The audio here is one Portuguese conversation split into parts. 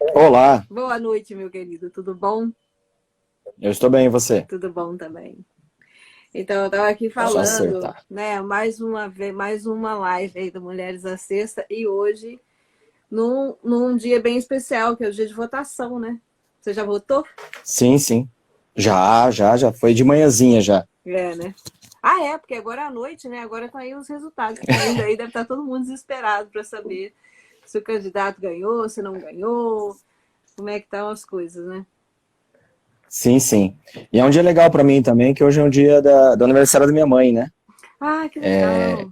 Olá, Boa noite, meu querido. Tudo bom? eu estou bem, e você? Tudo bom também. Então, eu estava aqui Só falando, acertar. né, mais uma vez, mais uma live aí do Mulheres à Sexta e hoje num dia bem especial, que é o dia de votação, né? Você já votou? Sim, sim. Já foi de manhãzinha já. É, né? Ah, é, porque agora à noite, né? Agora estão aí os resultados saindo aí, deve estar todo mundo desesperado para saber se o candidato ganhou, se não ganhou, como é que estão as coisas, né? Sim, sim. E é um dia legal para mim também, que hoje é um dia do aniversário da minha mãe, né? Ah, que legal.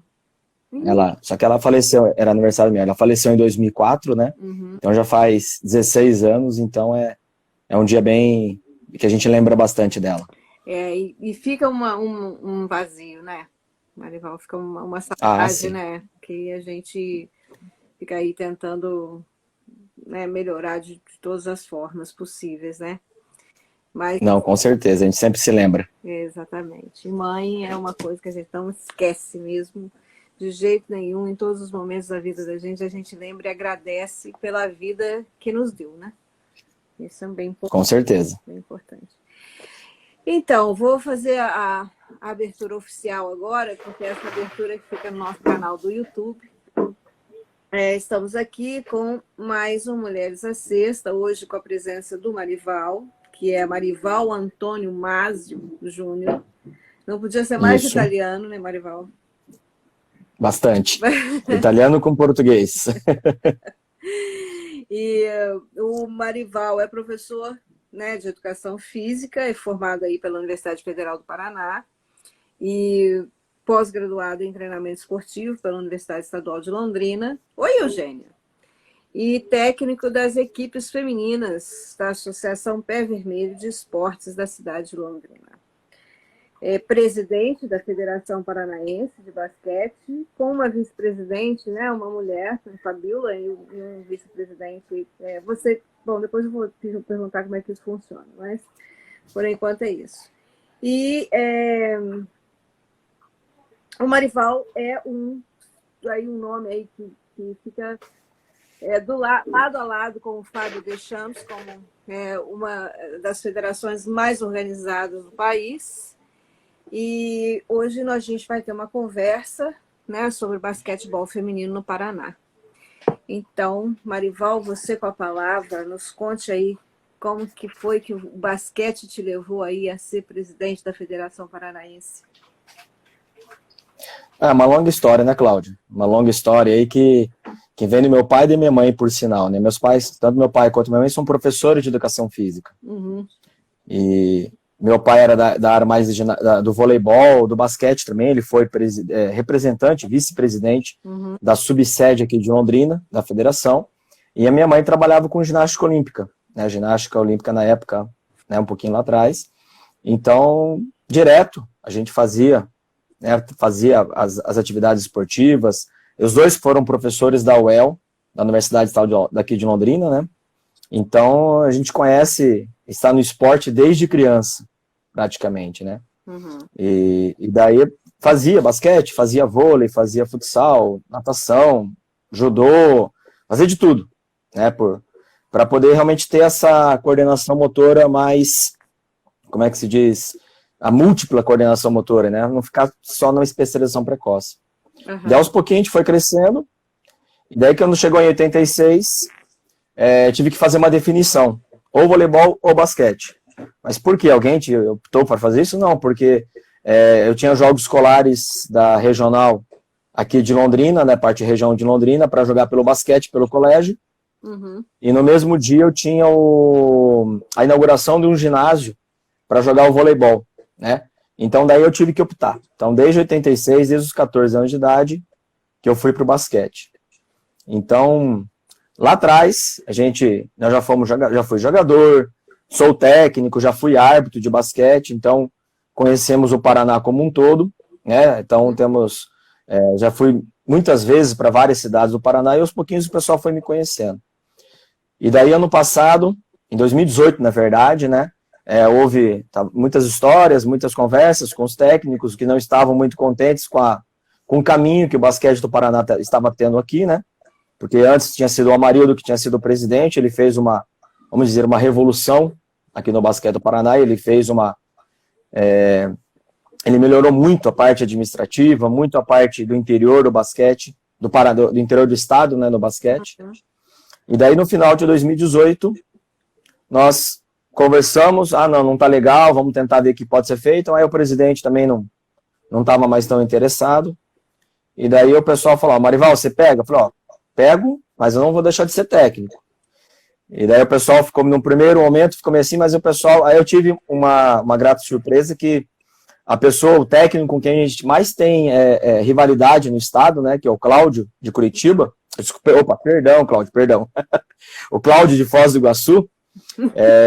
Só que ela faleceu, era aniversário meu, ela faleceu em 2004, né? Uhum. Então já faz 16 anos, então é um dia bem que a gente lembra bastante dela. É, e fica um vazio, né, Marival? Fica uma Ah, saudade, sim. né? Que a gente fica aí tentando, né, melhorar de todas as formas possíveis, né? Mas, Não, com certeza, a gente sempre se lembra. exatamente. Mãe é uma coisa que a gente não esquece mesmo, de jeito nenhum, em todos os momentos da vida da gente, a gente lembra e agradece pela vida que nos deu, né? Isso é Com certeza. bem importante. Então, vou fazer a abertura oficial agora, porque essa abertura que fica no nosso canal do YouTube. Estamos aqui com mais um Mulheres à Sexta, hoje com a presença do Marival, que é Marival Antônio Másio Júnior. Não podia ser mais Isso, italiano, né, Marival? bastante. Italiano com português. E o Marival é professor, né, de educação física, é formado aí pela Universidade Federal do Paraná e pós-graduado em treinamento esportivo pela Universidade Estadual de Londrina. Oi, Eugênia. E técnico das equipes femininas da Associação Pé Vermelho de Esportes da cidade de Londrina. É presidente da Federação Paranaense de Basquete, com uma vice-presidente, né, uma mulher, a Fabíola, e um vice-presidente. Bom, depois eu vou perguntar como é que isso funciona, mas por enquanto é isso. E o Marival é um nome aí que fica lado a lado com o Fábio Deschamps, como uma das federações mais organizadas do país. E hoje a gente vai ter uma conversa, né, sobre basquetebol feminino no Paraná. Então, Marival, você com a palavra, nos conte aí como que foi que o basquete te levou aí a ser presidente da Federação Paranaense. É uma longa história, né, Cláudio? Uma longa história aí que vem do meu pai e da minha mãe, por sinal, né? Meus pais, tanto meu pai quanto minha mãe, são professores de educação física. Uhum. E meu pai era da área mais do voleibol, do basquete também, ele foi representante, vice-presidente Uhum. da subsede aqui de Londrina, da federação, e a minha mãe trabalhava com ginástica olímpica, né? Ginástica olímpica na época, né, um pouquinho lá atrás. Então, direto, a gente fazia, né, as atividades esportivas. Os dois foram professores da UEL, da Universidade Estadual daqui de Londrina, né? Então a gente conhece, está no esporte desde criança, praticamente, né? Uhum. E daí fazia basquete, fazia vôlei, fazia futsal, natação, judô, fazia de tudo, né? Para poder realmente ter essa coordenação motora mais, como é que se diz? A múltipla coordenação motora, né? Não ficar só numa especialização precoce. Daí Uhum. aos pouquinhos a gente foi crescendo, e daí quando chegou em 86, tive que fazer uma definição, ou voleibol ou basquete. Mas por que? Alguém optou para fazer isso? Não, porque eu tinha jogos escolares da regional aqui de Londrina, né, parte da região de Londrina, para jogar pelo basquete, pelo colégio, Uhum. e no mesmo dia eu tinha a inauguração de um ginásio para jogar o voleibol, né? Então daí eu tive que optar. Então desde 86, desde os 14 anos de idade, que eu fui para o basquete. Então, lá atrás, nós já fui jogador, sou técnico, já fui árbitro de basquete, então conhecemos o Paraná como um todo, né? Então já fui muitas vezes para várias cidades do Paraná e aos pouquinhos o pessoal foi me conhecendo. E daí ano passado, em 2018 na verdade, né? Houve muitas histórias, muitas conversas com os técnicos que não estavam muito contentes com o caminho que o basquete do Paraná estava tendo aqui, né? porque antes tinha sido o Amarildo que tinha sido o presidente, ele fez vamos dizer, uma revolução aqui no basquete do Paraná, ele fez ele melhorou muito a parte administrativa, muito a parte do interior do basquete, do interior do estado, né, no basquete. E daí, no final de 2018, nós conversamos, não tá legal, vamos tentar ver o que pode ser feito. Aí o presidente também não estava mais tão interessado. E daí o pessoal falou, Marival, você pega? Eu falei, pego, mas eu não vou deixar de ser técnico. E daí o pessoal ficou, no primeiro momento, ficou meio assim, mas o pessoal... Aí eu tive uma grata surpresa que o técnico com quem a gente mais tem rivalidade no estado, né, que é o Cláudio, de Curitiba. Perdão, Cláudio, perdão. O Cláudio de Foz do Iguaçu,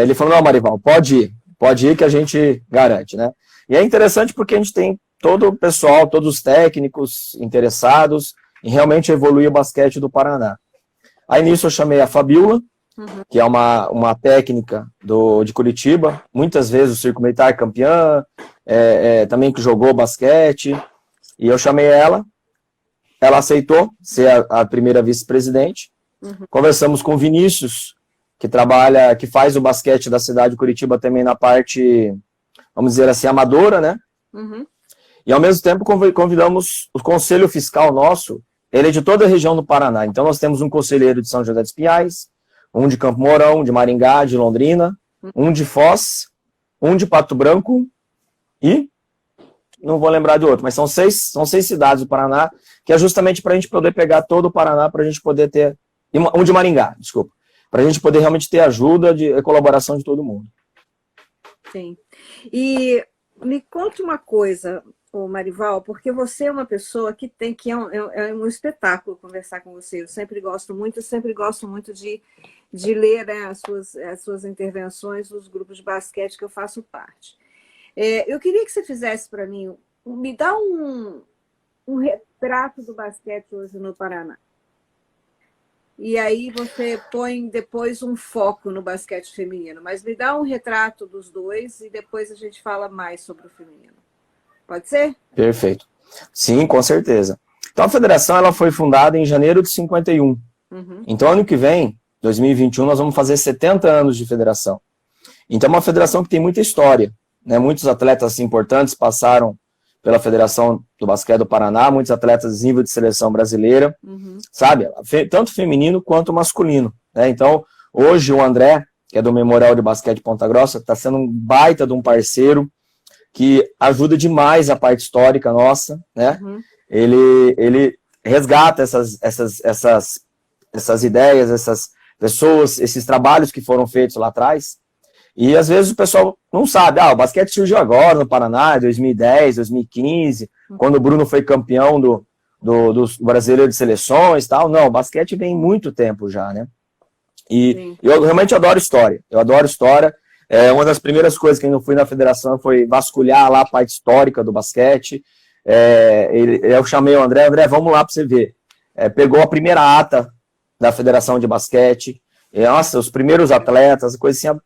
ele falou, não, Marival, pode ir que a gente garante, né? E é interessante porque a gente tem todo o pessoal, todos os técnicos interessados em realmente evoluir o basquete do Paraná. Aí nisso eu chamei a Fabiola, que é uma técnica de Curitiba, muitas vezes o Circo Militar campeã, também que jogou basquete, e eu chamei ela aceitou ser a primeira vice-presidente, conversamos com o Vinícius, que faz o basquete da cidade de Curitiba também na parte, vamos dizer assim, amadora, né? E ao mesmo tempo convidamos o conselho fiscal nosso, ele é de toda a região do Paraná, então nós temos um conselheiro de São José dos Pinhais, um de Campo Mourão, de Maringá, de Londrina, um de Foz, um de Pato Branco e não vou lembrar de outro, mas são seis cidades do Paraná, que é justamente para a gente poder pegar todo o Paraná, para a gente poder ter, um de Maringá, desculpa, para a gente poder realmente ter ajuda e colaboração de todo mundo. Sim. E me conte uma coisa, Marival, porque você é uma pessoa que é um espetáculo conversar com você. Eu sempre gosto muito de ler, né, as suas intervenções nos grupos de basquete que eu faço parte. Eu queria que você fizesse para mim, me dá um retrato do basquete hoje no Paraná. E aí você põe depois um foco no basquete feminino, mas me dá um retrato dos dois e depois a gente fala mais sobre o feminino. Pode ser? Perfeito. Sim, com certeza. Então a federação ela foi fundada em janeiro de 51. Então ano que vem, 2021, nós vamos fazer 70 anos de federação. Então é uma federação que tem muita história, né? Muitos atletas importantes passaram pela Federação do Basquete do Paraná, muitos atletas de nível de seleção brasileira, sabe? Tanto feminino quanto masculino, né? Então, hoje o André, que é do Memorial de Basquete Ponta Grossa, está sendo um baita de um parceiro que ajuda demais a parte histórica nossa, né? Ele resgata essas ideias, essas pessoas, esses trabalhos que foram feitos lá atrás. E às vezes o pessoal não sabe, o basquete surgiu agora no Paraná, em 2010, 2015, quando o Bruno foi campeão do brasileiro de seleções e tal. Não, o basquete vem muito tempo já, né? E eu realmente adoro história. Uma das primeiras coisas que eu fui na federação foi vasculhar lá a parte histórica do basquete. Eu chamei o André, vamos lá para você ver. Pegou a primeira ata da Federação de Basquete. Nossa, os primeiros atletas,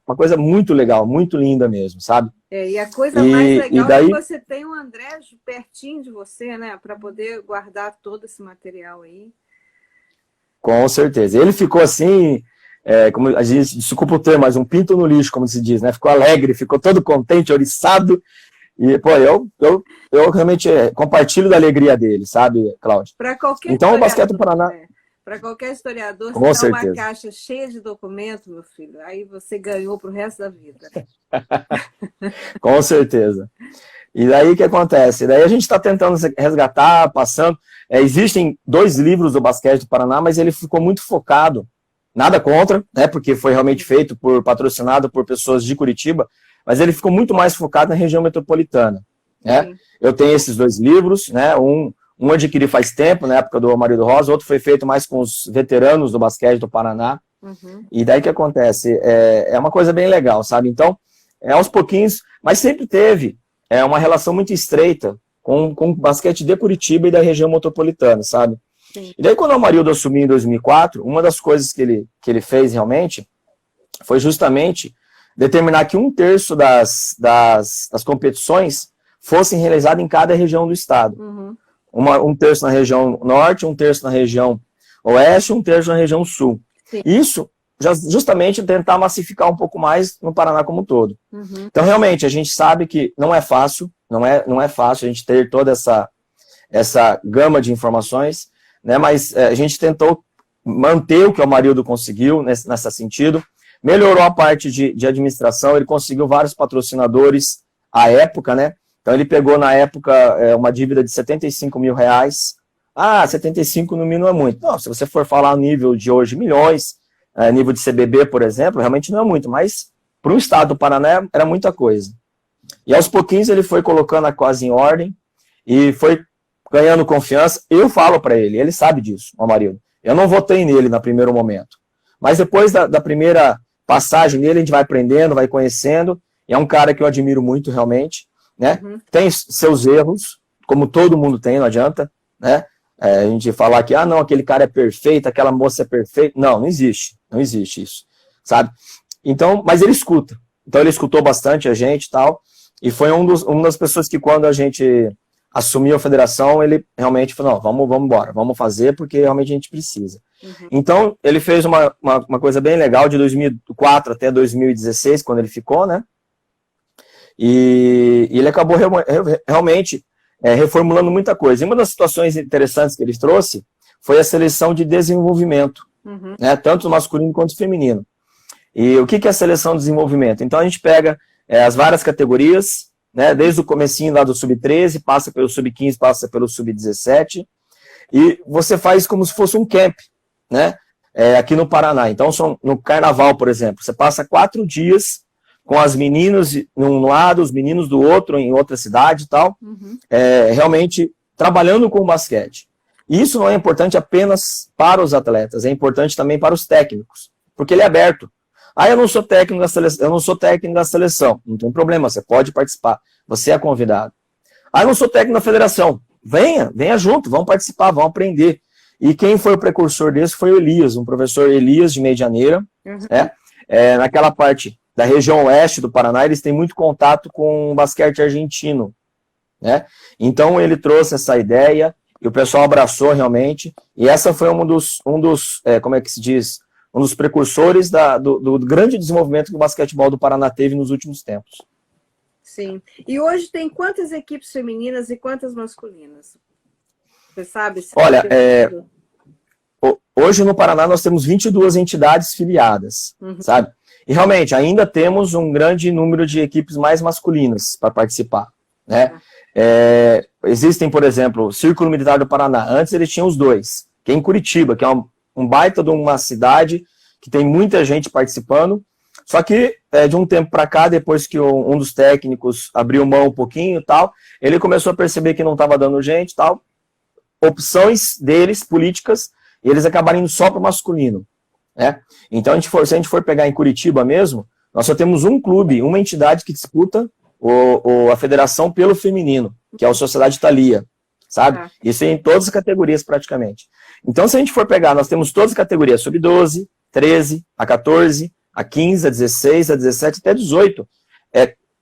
uma coisa muito legal, muito linda mesmo, sabe? E a coisa mais legal é que você tem o André pertinho de você, né? Para poder guardar todo esse material aí. Com certeza. Ele ficou assim, como a gente, desculpa o termo, mas um pinto no lixo, como se diz, né? Ficou alegre, ficou todo contente, oriçado. E, pô, eu realmente compartilho da alegria dele, sabe, Cláudio? Para qualquer então, o basquete do Paraná... Para qualquer historiador, com você dá certeza. uma caixa cheia de documentos, meu filho, aí você ganhou para o resto da vida. Com certeza. E daí o que acontece? Daí a gente está tentando resgatar, passando. Existem 2 livros do basquete do Paraná, mas ele ficou muito focado, nada contra, né? Porque foi realmente feito patrocinado por pessoas de Curitiba, mas ele ficou muito mais focado na região metropolitana, né? Eu tenho esses 2 livros, né? Um adquiri faz tempo, na época do Amarildo Rosa, outro foi feito mais com os veteranos do basquete do Paraná. E daí o que acontece? É uma coisa bem legal, sabe? Então, aos pouquinhos, mas sempre teve uma relação muito estreita com o basquete de Curitiba e da região metropolitana, sabe? Sim. E daí quando o Amarildo assumiu em 2004, uma das coisas que ele fez realmente foi justamente determinar que 1/3 das competições fossem realizadas em cada região do estado. 1/3 na região norte, 1/3 na região oeste e um terço na região sul. Sim. Isso justamente tentar massificar um pouco mais no Paraná como um todo. Uhum. Então, realmente, a gente sabe que não é fácil, não é fácil a gente ter toda essa gama de informações, né? Mas a gente tentou manter o que o Amarildo conseguiu nesse sentido, melhorou a parte de administração, ele conseguiu vários patrocinadores à época, né? Então ele pegou na época uma dívida de R$75 mil. 75 no mínimo não é muito. Não, se você for falar no nível de hoje, milhões, nível de CBB, por exemplo, realmente não é muito, mas para um estado do Paraná era muita coisa. E aos pouquinhos ele foi colocando a coisa em ordem e foi ganhando confiança. Eu falo para ele sabe disso, o Amarildo. Eu não votei nele no primeiro momento, mas depois da primeira passagem nele, a gente vai aprendendo, vai conhecendo, e é um cara que eu admiro muito realmente, né? Uhum. Tem seus erros, como todo mundo tem, não adianta, né? A gente falar que, não, aquele cara é perfeito, aquela moça é perfeita. Não existe isso, sabe? Então, mas ele escuta. Então ele escutou bastante a gente e tal, e foi uma das pessoas que quando a gente assumiu a federação, ele realmente falou, não, vamos embora, vamos fazer, porque realmente a gente precisa. Uhum. Então, ele fez uma coisa bem legal, de 2004 até 2016, quando ele ficou, né? E ele acabou realmente reformulando muita coisa. E uma das situações interessantes que ele trouxe foi a seleção de desenvolvimento, uhum, né? Tanto masculino quanto feminino. E o que é a seleção de desenvolvimento? Então, a gente pega as várias categorias, né, desde o comecinho lá do sub-13, passa pelo sub-15, passa pelo sub-17, e você faz como se fosse um camp, né, aqui no Paraná. Então, no carnaval, por exemplo, você passa 4 dias com as meninas de um lado, os meninos do outro, em outra cidade e tal, uhum, realmente trabalhando com o basquete. E isso não é importante apenas para os atletas, é importante também para os técnicos, porque ele é aberto. Eu não sou técnico da seleção, não tem problema, você pode participar, você é convidado. Eu não sou técnico da federação, venha junto, vamos participar, vamos aprender. E quem foi o precursor desse foi o Elias, um professor Elias de Medianeira, uhum, naquela parte da região oeste do Paraná, eles têm muito contato com o basquete argentino, né? Então ele trouxe essa ideia e o pessoal abraçou realmente, e essa foi um dos como é que se diz, um dos precursores do grande desenvolvimento que o basquetebol do Paraná teve nos últimos tempos. Sim. E hoje tem quantas equipes femininas e quantas masculinas? Você sabe? Olha, hoje no Paraná nós temos 22 entidades filiadas, uhum, sabe? E realmente ainda temos um grande número de equipes mais masculinas para participar, né? Uhum. Existem, por exemplo, o Círculo Militar do Paraná. Antes eles tinham os 2, que é em Curitiba, que é um baita de uma cidade que tem muita gente participando, só que de um tempo para cá, depois que um dos técnicos abriu mão um pouquinho e tal, ele começou a perceber que não estava dando gente e tal, opções deles, políticas, e eles acabaram indo só para o masculino, né? Então, se a gente for pegar em Curitiba mesmo, nós só temos um clube, uma entidade que disputa a federação pelo feminino, que é a Sociedade Thalia, sabe? Isso em todas as categorias praticamente. Então, se a gente for pegar, nós temos todas as categorias, sub-12, 13, a 14, a 15, a 16, a 17, até 18.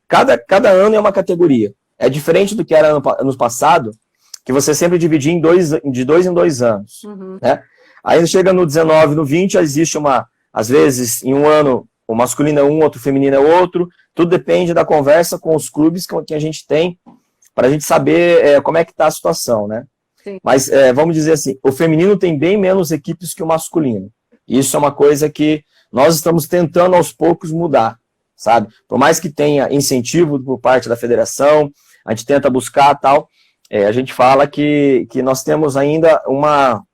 Cada ano é uma categoria. É diferente do que era no passado, que você sempre dividia de 2 em 2 anos. Uhum. Né? Aí chega no 19, no 20, existe às vezes, em um ano, o masculino é um, outro feminino é outro. Tudo depende da conversa com os clubes que a gente tem, para a gente saber como é que está a situação, né? Sim. Mas, vamos dizer assim, o feminino tem bem menos equipes que o masculino. Isso é uma coisa que nós estamos tentando aos poucos mudar, sabe? Por mais que tenha incentivo por parte da federação, a gente tenta buscar tal, a gente fala que nós temos ainda uma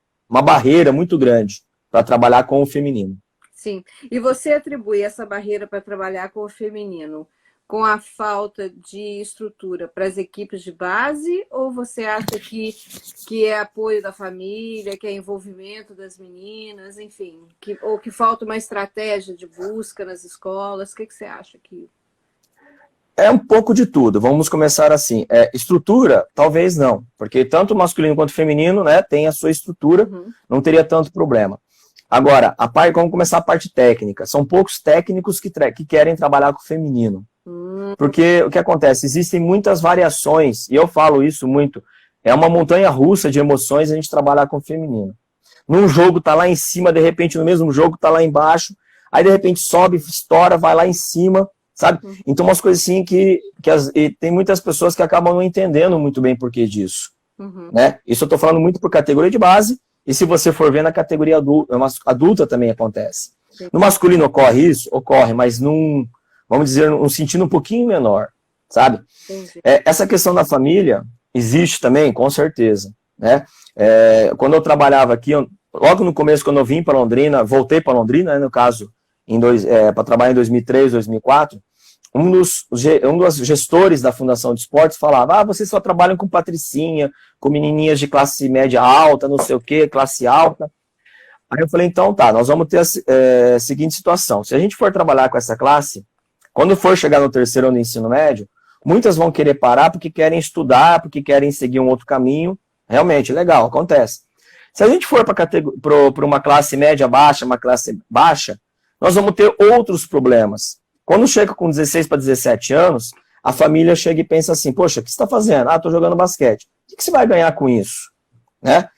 barreira muito grande para trabalhar com o feminino. Sim, e você atribui essa barreira para trabalhar com o feminino com a falta de estrutura para as equipes de base, ou você acha que é apoio da família, que é envolvimento das meninas, enfim, ou que falta uma estratégia de busca nas escolas? O que você acha que... É um pouco de tudo, vamos começar assim. Estrutura, talvez não, porque tanto o masculino quanto o feminino, né, tem a sua estrutura, uhum, não teria tanto problema. Agora, vamos começar a parte técnica. São poucos técnicos que querem trabalhar com o feminino. Porque o que acontece? Existem muitas variações, e eu falo isso muito, é uma montanha russa de emoções a gente trabalhar com o feminino. num jogo tá lá em cima, de repente no mesmo jogo tá lá embaixo, aí de repente sobe, estoura, vai lá em cima, sabe? Então umas coisas assim e tem muitas pessoas que acabam não entendendo muito bem por que disso, né? Isso eu tô falando muito por categoria de base, e se você for ver na categoria adulta também acontece. No masculino ocorre isso? Ocorre, mas vamos dizer, num sentido um pouquinho menor, sabe? Essa questão da família existe também, com certeza, né? Quando eu trabalhava aqui, logo no começo, quando eu vim para Londrina, voltei para Londrina, né, no caso, para trabalhar em 2003, 2004, um dos gestores da Fundação de Esportes falava, vocês só trabalham com patricinha, com menininhas de classe média alta, não sei o quê, classe alta. Aí eu falei, então tá, nós vamos ter a seguinte situação, se a gente for trabalhar com essa classe, quando for chegar no terceiro ano do ensino médio, muitas vão querer parar porque querem estudar, porque querem seguir um outro caminho, realmente, legal, acontece. Se a gente for para uma classe média baixa, uma classe baixa, nós vamos ter outros problemas. Quando chega com 16 para 17 anos, a família chega e pensa assim, poxa, o que você está fazendo? Estou jogando basquete. O que você vai ganhar com isso? Né?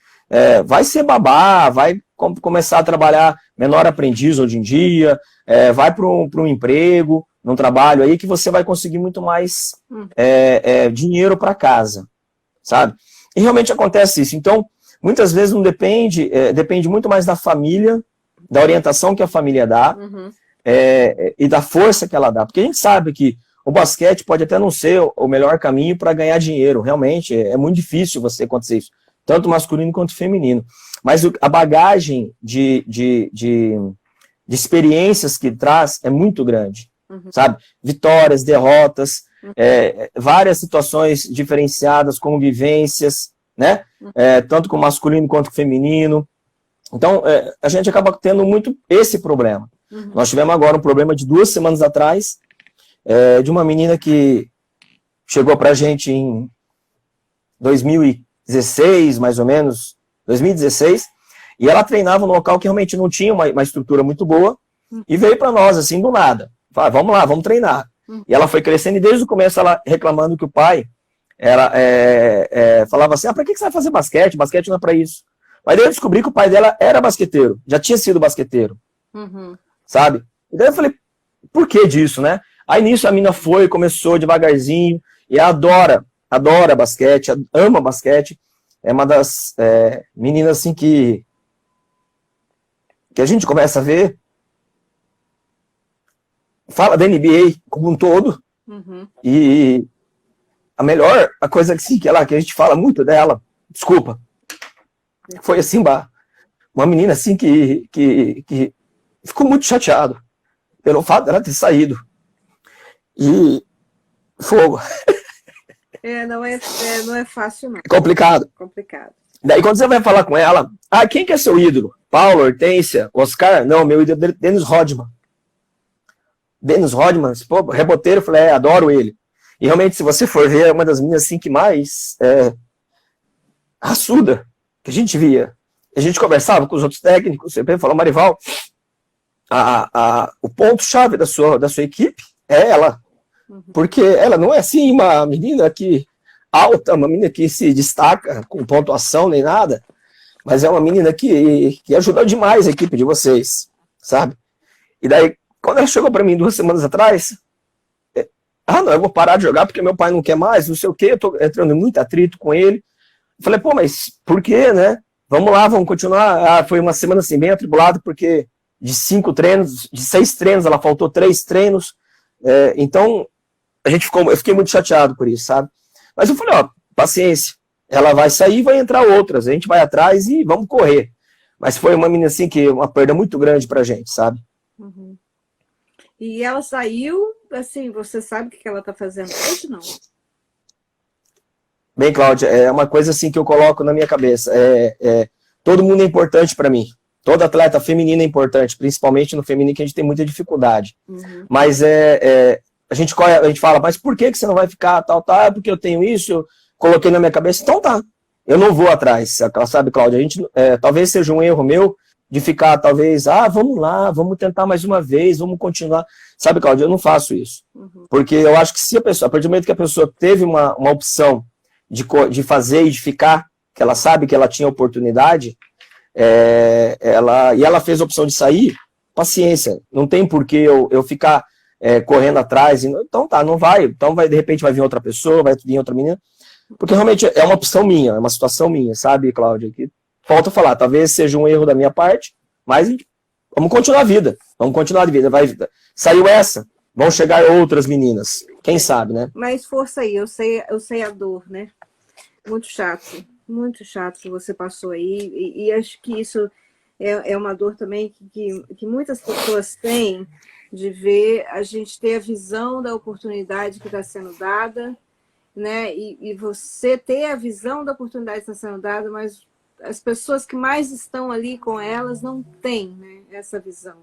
Vai ser babá, vai começar a trabalhar menor aprendiz hoje em dia, vai para um emprego, num trabalho aí que você vai conseguir muito mais dinheiro para casa, sabe? E realmente acontece isso. Então, muitas vezes não depende muito mais da família, da orientação que a família dá, e da força que ela dá. Porque a gente sabe que o basquete pode até não ser o melhor caminho para ganhar dinheiro. Realmente, é muito difícil você acontecer isso. Tanto masculino quanto feminino. Mas a bagagem de experiências que traz é muito grande. Sabe? Vitórias, derrotas, várias situações diferenciadas, como vivências, né? Tanto com masculino quanto com feminino. Então, a gente acaba tendo muito esse problema. Nós tivemos agora um problema de 2 semanas atrás, de uma menina que chegou pra gente em 2016, mais ou menos, 2016, e ela treinava num local que realmente não tinha uma estrutura muito boa, e veio para nós, assim, do nada. Fala, vamos lá, vamos treinar. E ela foi crescendo, e desde o começo ela reclamando que o pai falava assim, para que você vai fazer basquete? Basquete não é para isso. Mas daí eu descobri que o pai dela era basqueteiro, já tinha sido basqueteiro, sabe? E daí eu falei, por que disso, né? Aí nisso a mina começou devagarzinho, e adora basquete, ama basquete, é uma das meninas assim que a gente começa a ver, fala da NBA como um todo, e a coisa assim, que a gente fala muito dela, desculpa, foi assim, uma menina assim que ficou muito chateado pelo fato dela ter saído. E fogo. Não é fácil, não. É complicado. Daí quando você vai falar com ela, quem que é seu ídolo? Paulo, Hortência, Oscar? Não, meu ídolo é Dennis Rodman. Dennis Rodman, pô, reboteiro, eu falei, adoro ele. E realmente, se você for ver, é uma das meninas assim que mais raçuda que a gente via. A gente conversava com os outros técnicos, sempre falou, Marival, o ponto-chave da sua equipe é ela. Porque ela não é assim uma menina que alta, uma menina que se destaca com pontuação nem nada, mas é uma menina que ajudou demais a equipe de vocês, sabe? E daí, quando ela chegou para mim 2 semanas atrás, não, eu vou parar de jogar porque meu pai não quer mais, não sei o quê, eu tô entrando em muito atrito com ele. Eu falei, pô, mas por quê, né? Vamos lá, vamos continuar. Foi uma semana assim, bem atribulada, porque de 6 treinos, ela faltou 3 treinos. Então, eu fiquei muito chateado por isso, sabe? Mas eu falei, paciência, ela vai sair e vai entrar outras, a gente vai atrás e vamos correr. Mas foi uma menina assim, uma perda muito grande pra gente, sabe? E ela saiu, assim, você sabe o que ela tá fazendo hoje, não? Bem, Cláudia, é uma coisa assim que eu coloco na minha cabeça. Todo mundo é importante para mim. Todo atleta feminino é importante, principalmente no feminino, que a gente tem muita dificuldade. Mas a gente fala, mas por que você não vai ficar tal? Porque eu tenho isso, eu coloquei na minha cabeça, então tá. Eu não vou atrás, sabe, Cláudia? Talvez seja um erro meu de ficar, talvez, vamos lá, vamos tentar mais uma vez, vamos continuar. Sabe, Cláudia, eu não faço isso. Porque eu acho que se a pessoa, a partir do momento que a pessoa teve uma opção de fazer e de ficar, que ela sabe que ela tinha oportunidade, ela fez a opção de sair, paciência, não tem por que eu ficar correndo atrás, então tá, não vai, então de repente vai vir outra pessoa, vai vir outra menina, porque realmente é uma opção minha, é uma situação minha, sabe, Cláudia, que falta falar, talvez seja um erro da minha parte, mas vamos continuar a vida, saiu essa, vão chegar outras meninas, quem sabe, né? Mas força aí, eu sei a dor, né? Muito chato que você passou aí, e acho que isso é uma dor também que muitas pessoas têm, de ver a gente ter a visão da oportunidade que está sendo dada, né? E você ter a visão da oportunidade que está sendo dada, mas as pessoas que mais estão ali com elas não têm, né, essa visão.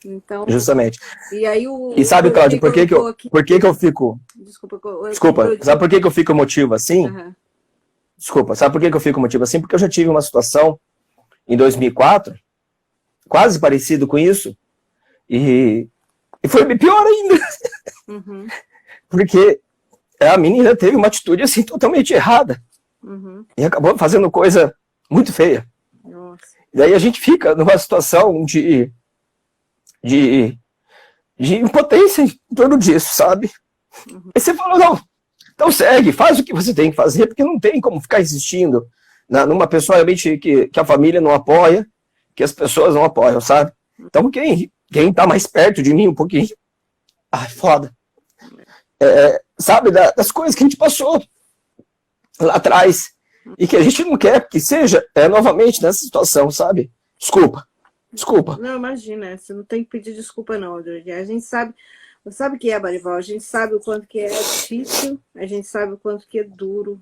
Então, justamente. E aí e sabe, Cláudia, por que eu fico... Desculpa, sabe por que eu fico emotivo assim? Uhum. Desculpa, sabe por que eu fico emotivo assim? Porque eu já tive uma situação em 2004, quase parecido com isso, e foi pior ainda. Uhum. Porque a menina teve uma atitude assim totalmente errada. Uhum. E acabou fazendo coisa muito feia. Nossa. E daí a gente fica numa situação de impotência em torno disso, sabe? Uhum. E você fala, não, então segue, faz o que você tem que fazer, porque não tem como ficar insistindo numa pessoa realmente que a família não apoia, que as pessoas não apoiam, sabe? Então quem tá mais perto de mim um pouquinho, foda. Sabe, das coisas que a gente passou lá atrás, e que a gente não quer que seja novamente nessa situação, sabe? Desculpa. Não, imagina, você não tem que pedir desculpa não, Adriane. A gente sabe o que é, Barival, a gente sabe o quanto que é difícil, a gente sabe o quanto que é duro,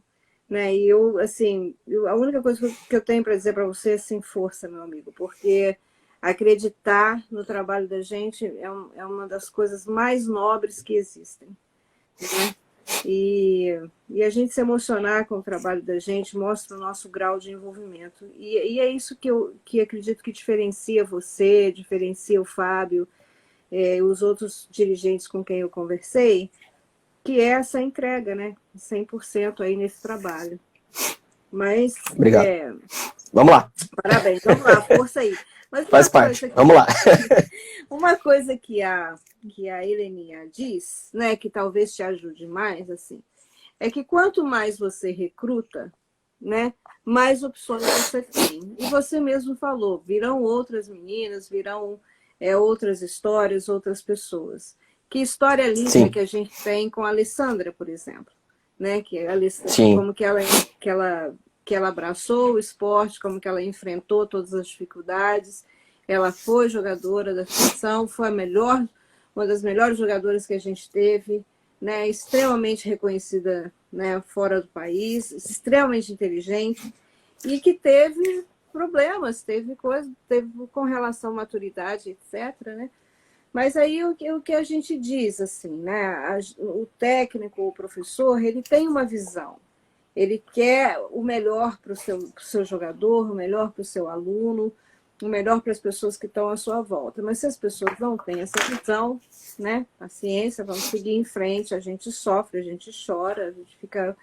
né? E a única coisa que eu tenho para dizer para você é sem força, meu amigo, porque acreditar no trabalho da gente é uma das coisas mais nobres que existem, né? E a gente se emocionar com o trabalho da gente mostra o nosso grau de envolvimento. E é isso que acredito que diferencia você, diferencia o Fábio, os outros dirigentes com quem eu conversei, que é essa entrega, né? 100% aí nesse trabalho. Mas... Obrigado. Vamos lá. Parabéns, vamos lá, força aí. Mas faz parte, vamos lá. Uma coisa que a Heleninha diz, né, que talvez te ajude mais, assim, é que quanto mais você recruta, né, mais opções você tem. E você mesmo falou, virão outras meninas, virão outras histórias, outras pessoas. Que história linda Sim. que a gente tem com a Alessandra, por exemplo, né, que a Alessandra, Sim. como que ela abraçou o esporte, como que ela enfrentou todas as dificuldades. Ela foi jogadora da seleção, foi uma das melhores jogadoras que a gente teve, né? Extremamente reconhecida, né? Fora do país, extremamente inteligente, e que teve problemas, teve com relação à maturidade, etc., né? Mas aí o que a gente diz, assim, né? O técnico, o professor, ele tem uma visão. Ele quer o melhor para o seu jogador, o melhor para o seu aluno, o melhor para as pessoas que estão à sua volta. Mas se as pessoas não têm essa visão, né? Paciência, vamos seguir em frente, a gente sofre, a gente chora, a gente fica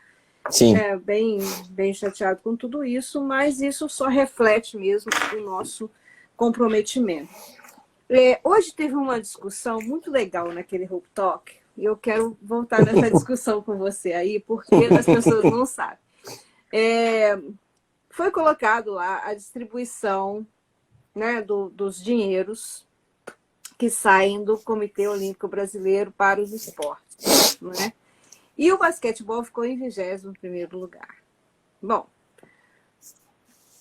bem chateado com tudo isso, mas isso só reflete mesmo o nosso comprometimento. Hoje teve uma discussão muito legal naquele Hope Talk, e eu quero voltar nessa discussão com você aí, porque as pessoas não sabem. Foi colocado lá a distribuição, né, dos dinheiros que saem do Comitê Olímpico Brasileiro para os esportes, né? E o basquetebol ficou em 21º lugar. Bom,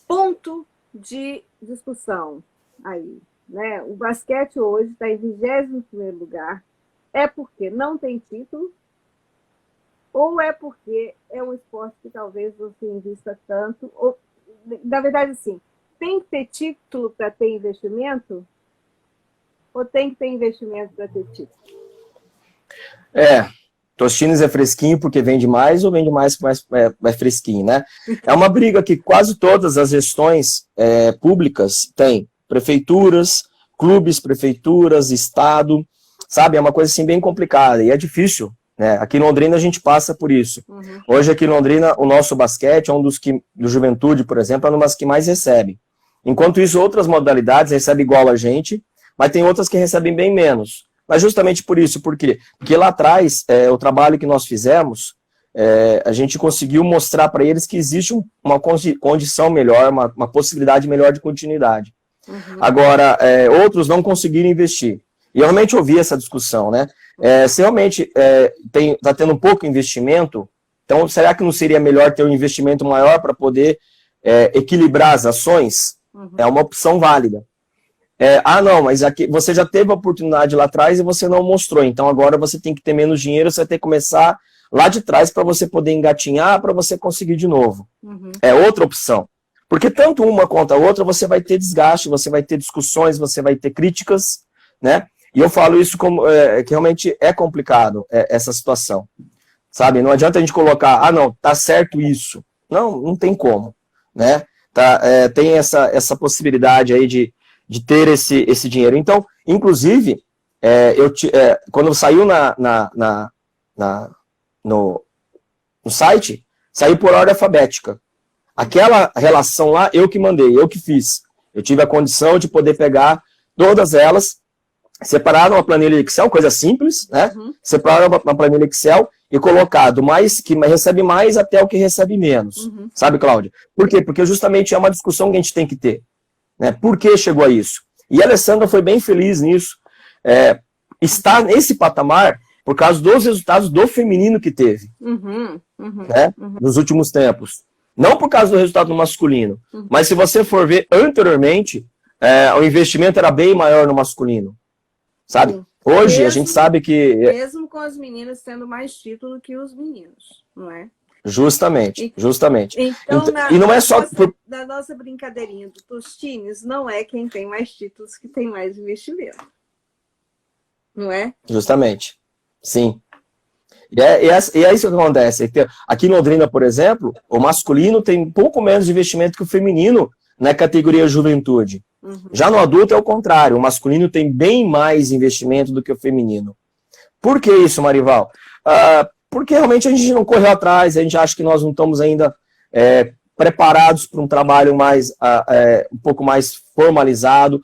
ponto de discussão aí, né? O basquete hoje está em 21º lugar. É porque não tem título? Ou é porque é um esporte que talvez não se invista tanto? Ou, na verdade, sim, tem que ter título para ter investimento? Ou tem que ter investimento para ter título? Tostines é fresquinho porque vende mais, ou vende mais é fresquinho, né? É uma briga que quase todas as gestões públicas têm. Prefeituras, clubes, prefeituras, estado, sabe? É uma coisa assim bem complicada e é difícil, né? Aqui em Londrina a gente passa por isso. Hoje aqui em Londrina o nosso basquete é um do Juventude, por exemplo, é um dos que mais recebe. Enquanto isso, outras modalidades recebem igual a gente, mas tem outras que recebem bem menos. Mas justamente por isso, por quê? Porque lá atrás, o trabalho que nós fizemos, a gente conseguiu mostrar para eles que existe uma condição melhor, uma possibilidade melhor de continuidade. Uhum. Agora, outros não conseguiram investir. E eu realmente ouvi essa discussão, né? Se realmente está tendo um pouco investimento, então será que não seria melhor ter um investimento maior para poder equilibrar as ações? Uhum. É uma opção válida. Não, mas aqui, você já teve a oportunidade lá atrás e você não mostrou, então agora você tem que ter menos dinheiro, você vai ter que começar lá de trás para você poder engatinhar, para você conseguir de novo. Uhum. É outra opção. Porque tanto uma quanto a outra, você vai ter desgaste, você vai ter discussões, você vai ter críticas, né? E eu falo isso como que realmente é complicado, essa situação. Sabe? Não adianta a gente colocar, não, tá certo isso. Não tem como, né? Tem essa possibilidade aí de ter esse dinheiro. Então, inclusive, quando saiu no site, saiu por ordem alfabética. Aquela relação lá, eu que mandei, eu que fiz. Eu tive a condição de poder pegar todas elas, separar numa planilha Excel, coisa simples, né? Uhum. Separar uma planilha Excel e colocar do mais que recebe mais até o que recebe menos. Uhum. Sabe, Cláudia? Por quê? Porque justamente é uma discussão que a gente tem que ter. Né? Por que chegou a isso? E a Alessandra foi bem feliz nisso. Está nesse patamar por causa dos resultados do feminino que teve. Né? Nos últimos tempos. Não por causa do resultado do masculino. Mas se você for ver anteriormente, o investimento era bem maior no masculino. Sabe? Sim. Hoje a gente sabe que... Mesmo com as meninas tendo mais título que os meninos, não é? Justamente. Então, e não é só... Da nossa brincadeirinha do Tostines, não é quem tem mais títulos que tem mais investimento. Não é? Justamente. Sim. E é isso que acontece. Aqui em Londrina, por exemplo, o masculino tem um pouco menos de investimento que o feminino na categoria juventude. Uhum. Já no adulto é o contrário. O masculino tem bem mais investimento do que o feminino. Por que isso, Marival? Porque realmente a gente não correu atrás, a gente acha que nós não estamos ainda preparados para um trabalho um pouco mais formalizado.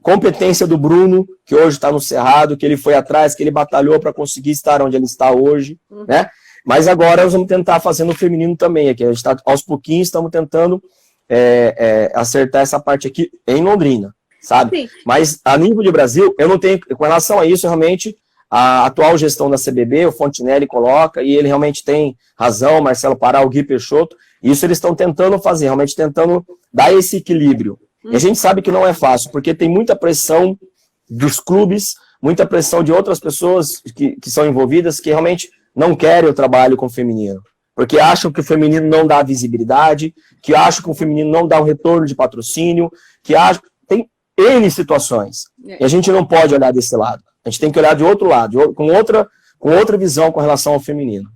Competência do Bruno, que hoje está no Cerrado, que ele foi atrás, que ele batalhou para conseguir estar onde ele está hoje, né? Mas agora nós vamos tentar fazer no feminino também, aqui. A gente está aos pouquinhos, estamos tentando acertar essa parte aqui em Londrina, sabe? Sim. Mas a nível de Brasil, eu não tenho, com relação a isso, realmente, a atual gestão da CBB, o Fontinelli coloca, e ele realmente tem razão, o Marcelo Pará, o Gui Peixoto, isso eles estão tentando fazer, realmente tentando dar esse equilíbrio. E a gente sabe que não é fácil, porque tem muita pressão dos clubes, muita pressão de outras pessoas que são envolvidas, que realmente não querem o trabalho com o feminino. Porque acham que o feminino não dá visibilidade, que acham que o feminino não dá um retorno de patrocínio, que acham... Tem N situações. E a gente não pode olhar desse lado. A gente tem que olhar de outro lado, com outra visão com relação ao feminino.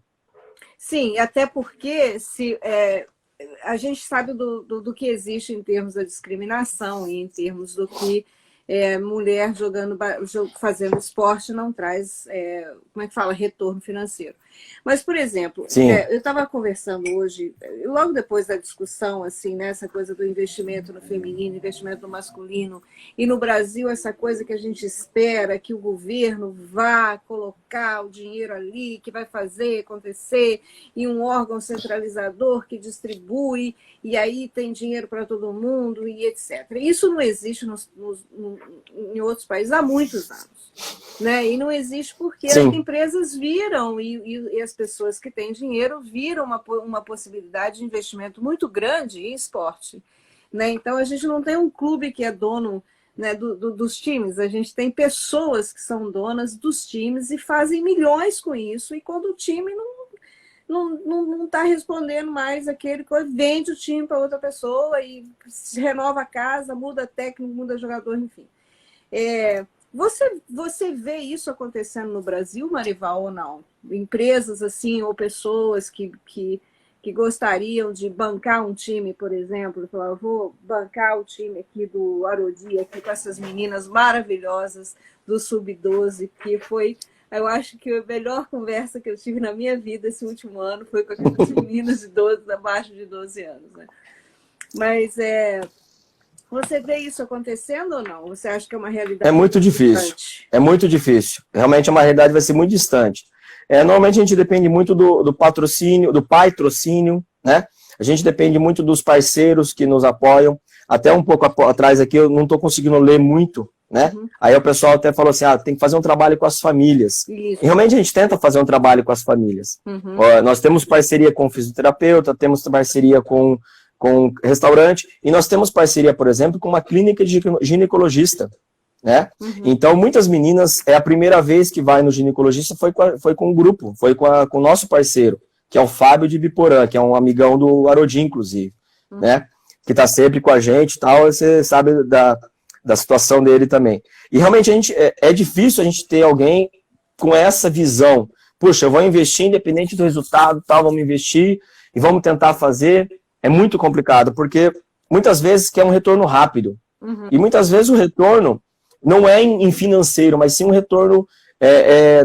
Sim, até porque a gente sabe do que existe em termos da discriminação e em termos do que mulher fazendo esporte não traz, como é que fala, retorno financeiro. Mas, por exemplo, eu estava conversando hoje, logo depois da discussão, assim, né, essa coisa do investimento no feminino, investimento no masculino, e no Brasil essa coisa que a gente espera que o governo vá colocar o dinheiro ali, que vai fazer acontecer, e um órgão centralizador que distribui, e aí tem dinheiro para todo mundo, e etc. Isso não existe em outros países há muitos anos. Né? E não existe porque as empresas viram e as pessoas que têm dinheiro viram uma possibilidade de investimento muito grande em esporte. Né? Então, a gente não tem um clube que é dono, né, dos times, a gente tem pessoas que são dos times e fazem milhões com isso, e quando o time não está respondendo mais aquele coisa, vende o time para outra pessoa e renova a casa, muda técnico, muda jogador, enfim. Você vê isso acontecendo no Brasil, Marival, ou não? Empresas assim, ou pessoas que gostariam de bancar um time, por exemplo, falar, eu vou bancar o time aqui do Arodi, aqui com essas meninas maravilhosas do Sub-12, que foi, eu acho que a melhor conversa que eu tive na minha vida esse último ano foi com aquelas meninas abaixo de 12 anos. Né? Mas Você vê isso acontecendo ou não? Você acha que é uma realidade? É muito difícil. É muito difícil. Realmente, uma realidade vai ser muito distante. Normalmente, a gente depende muito do patrocínio, do patrocínio, né? A gente depende muito dos parceiros que nos apoiam. Até um pouco atrás aqui, eu não estou conseguindo ler muito, né? Aí o pessoal até falou assim, tem que fazer um trabalho com as famílias. Isso. E realmente a gente tenta fazer um trabalho com as famílias. Nós temos parceria com fisioterapeuta, temos parceria com restaurante, e nós temos parceria, por exemplo, com uma clínica de ginecologista, né? Então, muitas meninas, é a primeira vez que vai no ginecologista, foi com o grupo, foi com o nosso parceiro, que é o Fábio de Biporã, que é um amigão do Arodi, inclusive, né? Que está sempre com a gente e tal, você sabe da situação dele também. E realmente é difícil a gente ter alguém com essa visão. Puxa, eu vou investir independente do resultado, tal, vamos investir e vamos tentar fazer. É muito complicado, porque muitas vezes quer um retorno rápido. E muitas vezes o retorno não é em financeiro, mas sim um retorno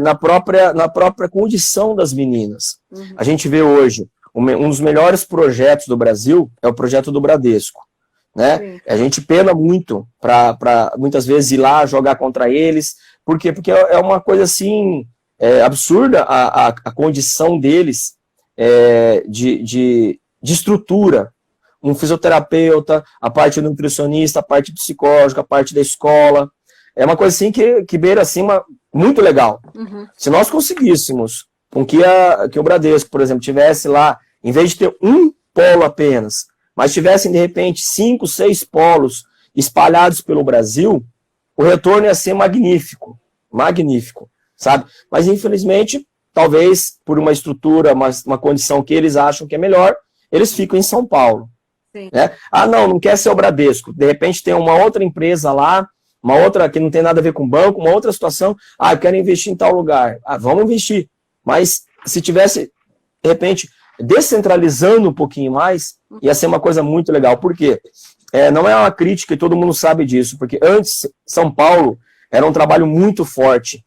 na própria condição das meninas. A gente vê hoje, um dos melhores projetos do Brasil é o projeto do Bradesco, né? A gente pena muito para muitas vezes ir lá jogar contra eles. Por quê? Porque é uma coisa assim absurda a condição deles de estrutura. Um fisioterapeuta, a parte do nutricionista, a parte psicológica, a parte da escola. É uma coisa assim que beira assim, muito legal. Se nós conseguíssemos com que o Bradesco, por exemplo, tivesse lá, em vez de ter um polo apenas, mas tivessem, de repente, 5, 6 polos espalhados pelo Brasil, o retorno ia ser magnífico. Magnífico, sabe? Mas, infelizmente, talvez por uma estrutura, uma condição que eles acham que é melhor, eles ficam em São Paulo. Né? Não quer ser o Bradesco. De repente tem uma outra empresa lá, uma outra que não tem nada a ver com banco, uma outra situação, eu quero investir em tal lugar. Vamos investir. Mas se tivesse, de repente, descentralizando um pouquinho mais, ia ser uma coisa muito legal. Por quê? Não é uma crítica e todo mundo sabe disso, porque antes São Paulo era um trabalho muito forte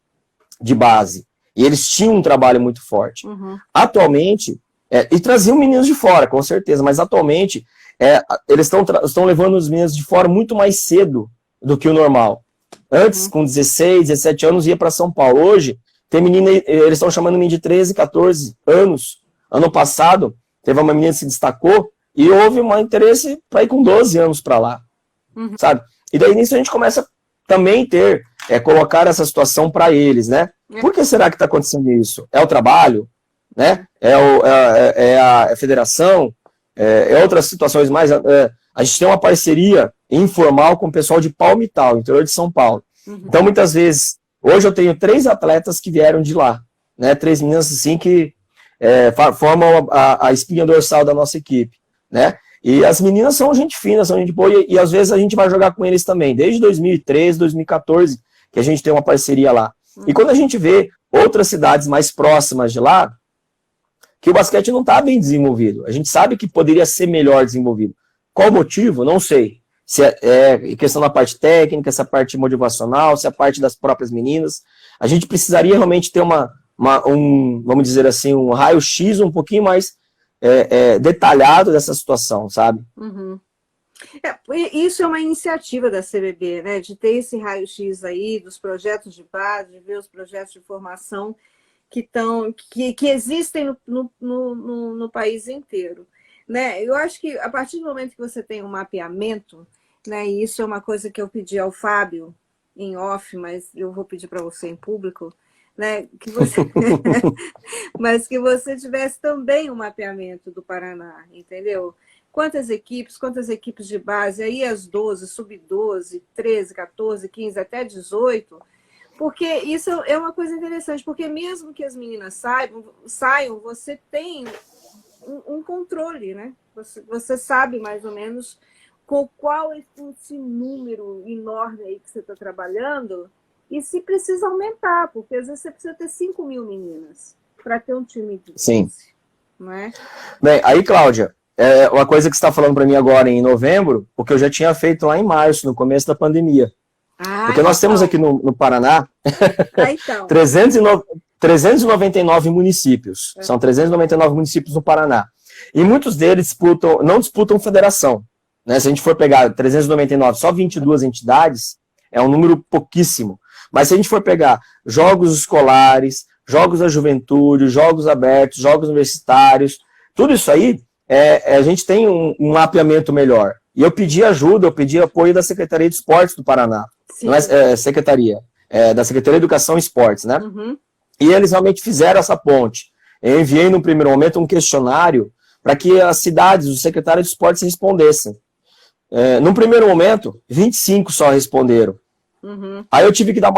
de base. E eles tinham um trabalho muito forte. Atualmente, e traziam meninos de fora, com certeza, mas atualmente eles estão levando os meninos de fora muito mais cedo do que o normal. Antes, com 16, 17 anos, ia para São Paulo. Hoje, tem menina, eles estão chamando menina de 13, 14 anos. Ano passado, teve uma menina que se destacou e houve um interesse para ir com 12 anos para lá. Sabe? E daí nisso a gente começa também colocar essa situação para eles, né? Por que será que está acontecendo isso? É o trabalho? Né? É a federação? Outras situações mais... a gente tem uma parceria informal com o pessoal de Palmital, interior de São Paulo. Então, muitas vezes, hoje eu tenho 3 atletas que vieram de lá, né? 3 meninas assim que formam a espinha dorsal da nossa equipe, né? E as meninas são gente fina, são gente boa, e às vezes a gente vai jogar com eles também, desde 2013, 2014, que a gente tem uma parceria lá. E quando a gente vê outras cidades mais próximas de lá, que o basquete não está bem desenvolvido. A gente sabe que poderia ser melhor desenvolvido. Qual o motivo? Não sei. Se é questão da parte técnica, se é a parte motivacional, se é a parte das próprias meninas. A gente precisaria realmente ter vamos dizer assim, um raio-x um pouquinho mais detalhado dessa situação, sabe? Isso é uma iniciativa da CBB, né? De ter esse raio-x aí dos projetos de base, de ver os projetos de formação que existem no país inteiro. Né? Eu acho que a partir do momento que você tem um mapeamento, né, e isso é uma coisa que eu pedi ao Fábio em off, mas eu vou pedir para você em público, né, mas que você tivesse também um mapeamento do Paraná, entendeu? Quantas equipes de base, aí as 12, sub-12, 13, 14, 15, até 18, porque isso é uma coisa interessante, porque mesmo que as meninas saiam, você tem um controle, né? Você sabe mais ou menos com qual esse número enorme aí que você está trabalhando e se precisa aumentar, porque às vezes você precisa ter 5 mil meninas para ter um time de 15. Sim. Não é? Bem, aí, Cláudia, uma coisa que você está falando para mim agora em novembro, o que eu já tinha feito lá em março, no começo da pandemia. Porque nós temos aqui no Paraná 399 municípios. São 399 municípios no Paraná. E muitos deles não disputam federação. né? Se a gente for pegar 399, só 22 entidades, é um número pouquíssimo. Mas se a gente for pegar jogos escolares, jogos da juventude, jogos abertos, jogos universitários, tudo isso aí, a gente tem um mapeamento melhor. E eu pedi ajuda, eu pedi apoio da Secretaria de Esportes do Paraná. Sim. Não é Secretaria, da Secretaria de Educação e Esportes, né? Uhum. E eles realmente fizeram essa ponte. Eu enviei, no primeiro momento, um questionário para que as cidades, os secretários de esportes respondessem. No primeiro momento, 25 só responderam. Uhum. Aí eu tive que dar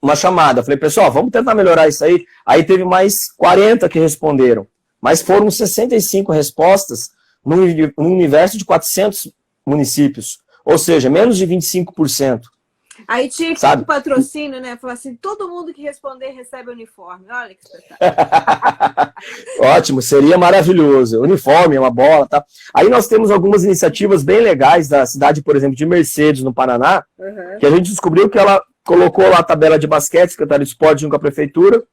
uma chamada. Falei, pessoal, vamos tentar melhorar isso aí. Aí teve mais 40 que responderam. Mas foram 65 respostas num universo de 400 municípios. Ou seja, menos de 25%. Aí tinha que ter um patrocínio, né? Falar assim, todo mundo que responder recebe uniforme. Olha que espetáculo. Ótimo, seria maravilhoso. Uniforme, uma bola, tá? Aí nós temos algumas iniciativas bem legais da cidade, por exemplo, de Mercedes, no Paraná, que a gente descobriu que ela colocou lá a tabela de basquete, Secretaria de Esporte junto com a prefeitura,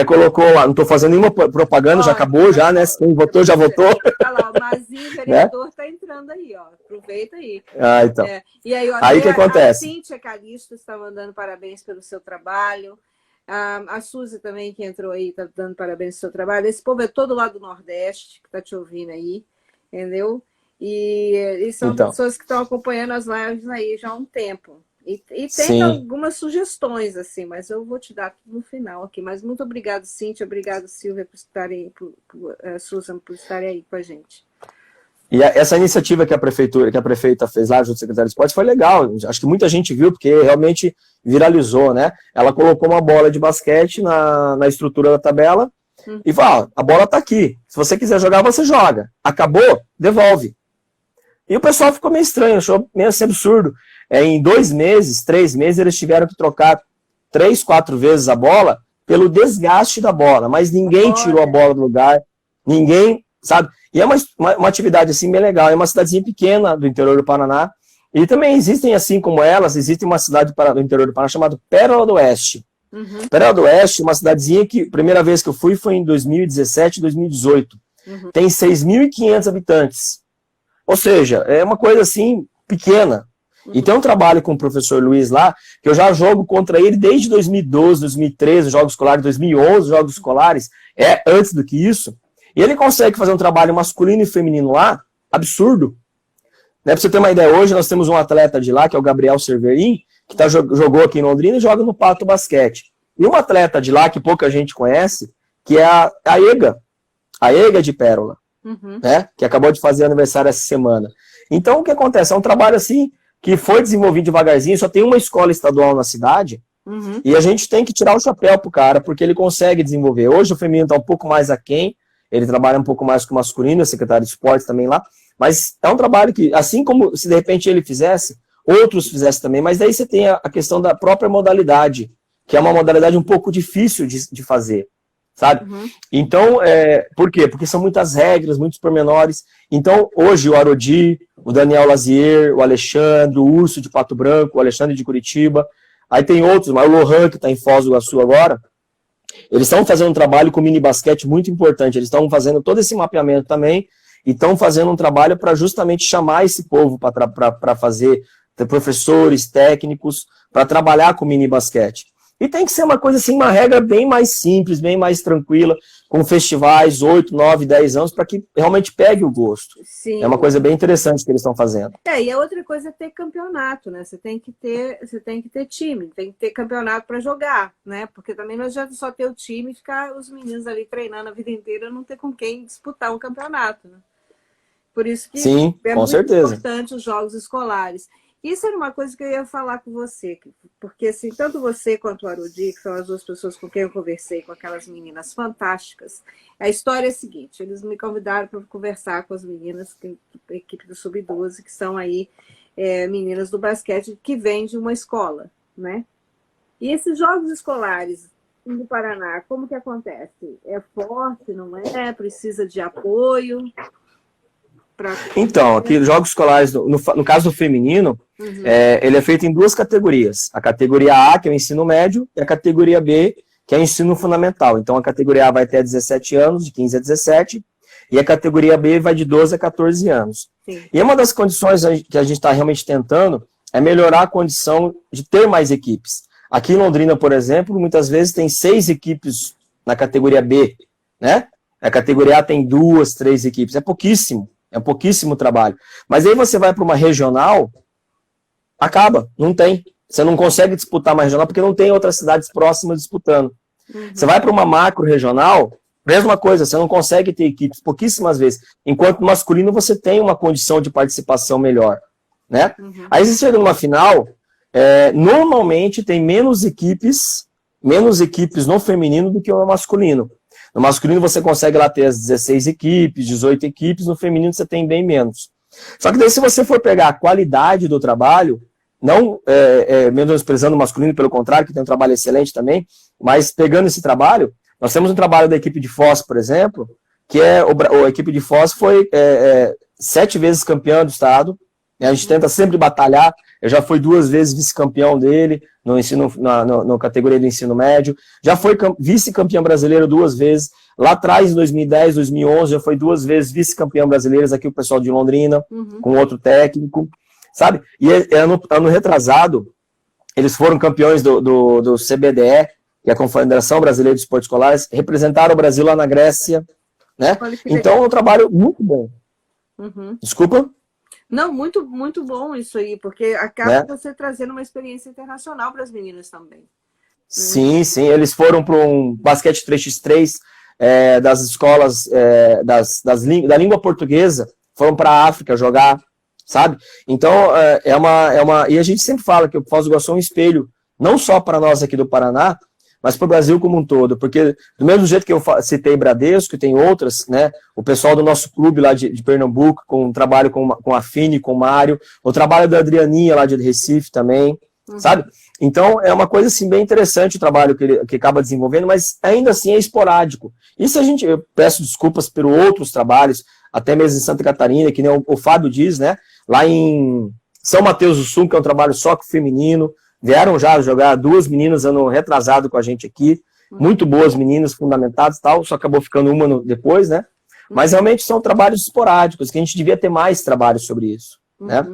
colocou lá, não estou fazendo nenhuma propaganda, já acabou, já, né? Quem votou, já votou. Olha lá, o Mazinho, vereador, está entrando aí, ó. Aproveita aí. Então. E aí, ó, aí que acontece? A Cíntia Calixto está mandando parabéns pelo seu trabalho. A Suzy também, que entrou aí, está dando parabéns pelo seu trabalho. Esse povo é todo lá do Nordeste, que está te ouvindo aí, entendeu? E são pessoas que estão acompanhando as lives aí já há um tempo. E tem Sim. algumas sugestões, assim, mas eu vou te dar tudo no final aqui. Mas muito obrigado, Cíntia. Obrigado, Silvia, por estarem aí, Susan, por estarem aí com a gente. E essa iniciativa que a prefeita fez lá junto com o secretário de esportes foi legal. Acho que muita gente viu, porque realmente viralizou, né? Ela colocou uma bola de basquete na estrutura da tabela e falou, a bola tá aqui. Se você quiser jogar, você joga. Acabou, devolve. E o pessoal ficou meio estranho, achou meio assim absurdo. Em 2 meses, 3 meses, eles tiveram que trocar 3, 4 vezes a bola pelo desgaste da bola, mas ninguém tirou a bola do lugar, ninguém, sabe? E é uma atividade assim bem legal, é uma cidadezinha pequena do interior do Paraná, e também existem, assim como elas, existe uma cidade do interior do Paraná chamada Pérola do Oeste. Pérola do Oeste, uma cidadezinha que, a primeira vez que eu fui foi em 2017, 2018. Tem 6.500 habitantes. Ou seja, é uma coisa assim, pequena. E tem um trabalho com o professor Luiz lá, que eu já jogo contra ele desde 2012, 2013, jogos escolares, 2011, jogos escolares, antes do que isso. E ele consegue fazer um trabalho masculino e feminino lá, absurdo. Né, pra você ter uma ideia, hoje nós temos um atleta de lá, que é o Gabriel Cerverin, que jogou aqui em Londrina e joga no Pato Basquete. E um atleta de lá, que pouca gente conhece, que é a EGA de Pérola, né, que acabou de fazer aniversário essa semana. Então, o que acontece? É um trabalho assim, que foi desenvolvido devagarzinho, só tem uma escola estadual na cidade, e a gente tem que tirar o chapéu pro cara, porque ele consegue desenvolver. Hoje o feminino está um pouco mais aquém, ele trabalha um pouco mais com o masculino, o secretário de esportes também lá, mas é um trabalho que, assim como se de repente ele fizesse, outros fizessem também, mas daí você tem a questão da própria modalidade, que é uma modalidade um pouco difícil de fazer, sabe? Então, por quê? Porque são muitas regras, muitos pormenores. Então, hoje o Arodi, o Daniel Lazier, o Alexandre, o Urso de Pato Branco, o Alexandre de Curitiba, aí tem outros, mas o Lohan, que está em Foz do Iguaçu agora, eles estão fazendo um trabalho com mini basquete muito importante, eles estão fazendo todo esse mapeamento também, e estão fazendo um trabalho para justamente chamar esse povo para fazer, ter professores, técnicos, para trabalhar com mini basquete. E tem que ser uma coisa assim, uma regra bem mais simples, bem mais tranquila, com festivais, 8, 9, 10 anos, para que realmente pegue o gosto. Sim. É uma coisa bem interessante que eles estão fazendo. E a outra coisa é ter campeonato, né? Você tem que ter time, tem que ter campeonato para jogar, né? Porque também não adianta só ter o time e ficar os meninos ali treinando a vida inteira, não ter com quem disputar um campeonato, né? Por isso que Sim, é com muito certeza. importante os jogos escolares. Isso era uma coisa que eu ia falar com você, porque assim, tanto você quanto o Arodi, que são as duas pessoas com quem eu conversei, com aquelas meninas fantásticas, a história é a seguinte, eles me convidaram para conversar com as meninas, a equipe do Sub-12, que são aí meninas do basquete, que vêm de uma escola, né? E esses jogos escolares no Paraná, como que acontece? É forte, não é? Precisa de apoio? Então, aqui jogos escolares, no caso do feminino, ele é feito em 2 categorias. A categoria A, que é o ensino médio, e a categoria B, que é o ensino fundamental. Então, a categoria A vai até 17 anos, de 15 a 17, e a categoria B vai de 12 a 14 anos. Sim. E uma das condições que a gente está realmente tentando é melhorar a condição de ter mais equipes. Aqui em Londrina, por exemplo, muitas vezes tem 6 equipes na categoria B, né? A categoria A tem 2, 3 equipes. É pouquíssimo trabalho. Mas aí você vai para uma regional, acaba, não tem. Você não consegue disputar uma regional porque não tem outras cidades próximas disputando. Você vai para uma macro regional, mesma coisa, você não consegue ter equipes pouquíssimas vezes. Enquanto no masculino você tem uma condição de participação melhor, né? Aí você chega numa final, normalmente tem menos equipes no feminino do que no masculino. No masculino você consegue lá ter as 16 equipes, 18 equipes, no feminino você tem bem menos. Só que daí se você for pegar a qualidade do trabalho, não menosprezando o masculino, pelo contrário, que tem um trabalho excelente também, mas pegando esse trabalho, nós temos um trabalho da equipe de Foz, por exemplo, que a equipe de Foz foi 7 vezes campeã do estado, né? A gente tenta sempre batalhar. Eu já fui 2 vezes vice-campeão dele na categoria do ensino médio, já foi vice-campeão brasileiro 2 vezes, lá atrás, em 2010, 2011, já foi 2 vezes vice-campeão brasileiro, aqui o pessoal de Londrina, com outro técnico, sabe? E ano retrasado, eles foram campeões do CBDE, que é a Confederação Brasileira de Esportes Escolares, representaram o Brasil lá na Grécia, né? Então é um trabalho muito bom. Desculpa? Não, muito, muito bom isso aí, porque acaba você trazendo uma experiência internacional para as meninas também. Sim, eles foram para um basquete 3x3 das escolas da língua portuguesa, foram para a África jogar, sabe? Então, e a gente sempre fala que o Foz do Iguaçu é um espelho, não só para nós aqui do Paraná, mas para o Brasil como um todo, porque do mesmo jeito que eu citei Bradesco, tem outras, né, o pessoal do nosso clube lá de Pernambuco, com um trabalho com a Fini, com o Mário, o trabalho da Adrianinha lá de Recife também, sabe? Então é uma coisa assim bem interessante o trabalho que acaba desenvolvendo, mas ainda assim é esporádico. Isso eu peço desculpas por outros trabalhos, até mesmo em Santa Catarina, que nem o Fábio diz, né, lá em São Mateus do Sul, que é um trabalho só com feminino, vieram já jogar 2 meninas ano retrasado com a gente aqui, muito boas meninas, fundamentadas e tal, só acabou ficando uma depois, né? Mas realmente são trabalhos esporádicos, que a gente devia ter mais trabalho sobre isso, né?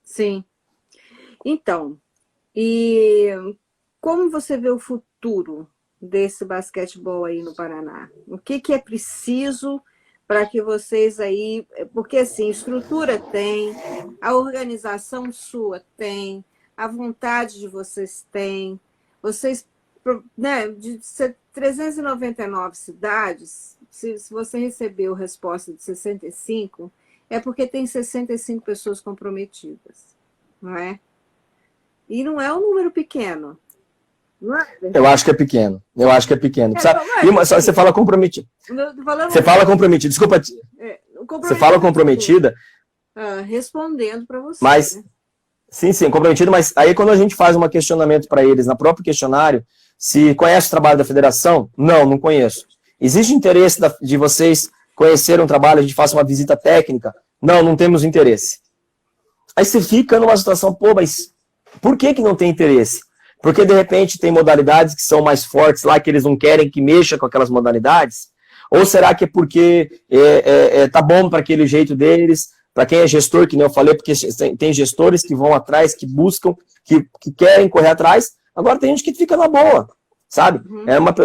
Sim. Então, e como você vê o futuro desse basquetebol aí no Paraná? O que é preciso para que vocês aí... Porque, assim, estrutura tem, a organização sua tem, a vontade de vocês têm, vocês, né, de 399 cidades, se você recebeu resposta de 65, é porque tem 65 pessoas comprometidas, não é? E não é um número pequeno. Não é? Eu acho que é pequeno. Você fala comprometido. Você fala comprometido. Desculpa. Você fala comprometida. Respondendo para você. Mas... Né? Sim, comprometido, mas aí quando a gente faz um questionamento para eles, no próprio questionário, se conhece o trabalho da federação? Não conheço. Existe interesse de vocês conhecerem um trabalho, a gente faça uma visita técnica? Não temos interesse. Aí você fica numa situação, mas por que não tem interesse? Porque de repente tem modalidades que são mais fortes lá, que eles não querem que mexa com aquelas modalidades? Ou será que é porque tá bom para aquele jeito deles? Para quem é gestor, que nem eu falei, porque tem gestores que vão atrás, que buscam, que querem correr atrás. Agora tem gente que fica na boa, sabe?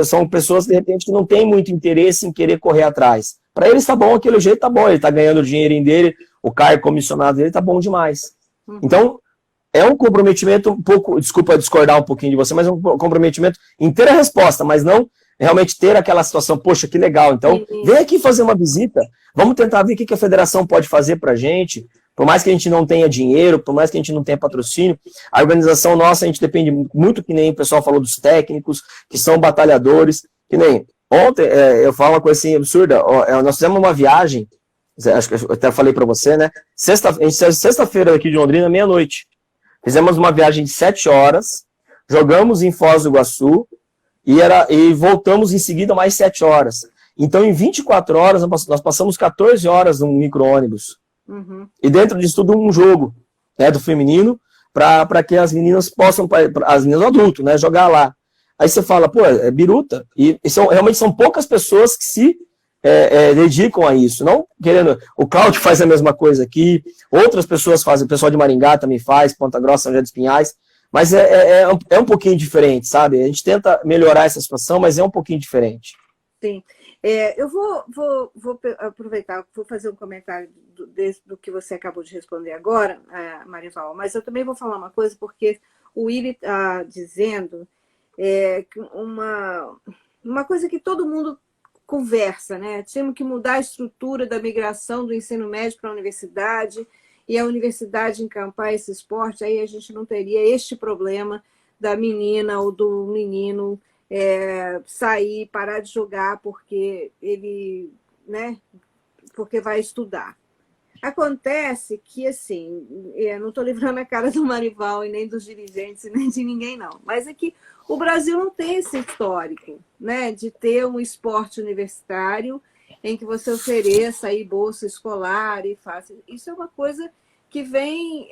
São pessoas, de repente, que não têm muito interesse em querer correr atrás. Para eles tá bom, aquele jeito tá bom, ele tá ganhando o dinheirinho dele, o cargo comissionado dele tá bom demais. Então, é um comprometimento um pouco, desculpa discordar um pouquinho de você, mas é um comprometimento em ter a resposta, mas não realmente ter aquela situação, poxa, que legal, então vem aqui fazer uma visita, vamos tentar ver o que a federação pode fazer pra gente, por mais que a gente não tenha dinheiro, por mais que a gente não tenha patrocínio, a organização nossa, a gente depende muito, que nem o pessoal falou dos técnicos, que são batalhadores, que nem ontem, eu falo uma coisa assim absurda, nós fizemos uma viagem, acho que eu até falei pra você, né, sexta-feira aqui de Londrina, meia-noite, fizemos uma viagem de 7 horas, jogamos em Foz do Iguaçu, e voltamos em seguida mais 7 horas. Então, em 24 horas, nós passamos 14 horas num micro-ônibus. E dentro disso tudo, um jogo, né, do feminino, para que as meninas possam, as meninas adultas, né, jogar lá. Aí você fala, é biruta. E realmente são poucas pessoas que se dedicam a isso. Não querendo. O Cláudio faz a mesma coisa aqui, outras pessoas fazem, o pessoal de Maringá também faz, Ponta Grossa, São José dos Pinhais, mas é um pouquinho diferente, sabe? A gente tenta melhorar essa situação, mas é um pouquinho diferente. Sim. Eu vou aproveitar, vou fazer um comentário do que você acabou de responder agora, Marival, mas eu também vou falar uma coisa, porque o Willy está dizendo que uma coisa que todo mundo conversa, né? Tínhamos que mudar a estrutura da migração do ensino médio para a universidade, e a universidade encampar esse esporte, aí a gente não teria este problema da menina ou do menino sair, parar de jogar porque ele, né, porque vai estudar. Acontece que, assim, não estou livrando a cara do Marival e nem dos dirigentes, nem de ninguém, não. Mas é que o Brasil não tem esse histórico, né, de ter um esporte universitário em que você ofereça aí bolsa escolar e faça. Isso é uma coisa que vem,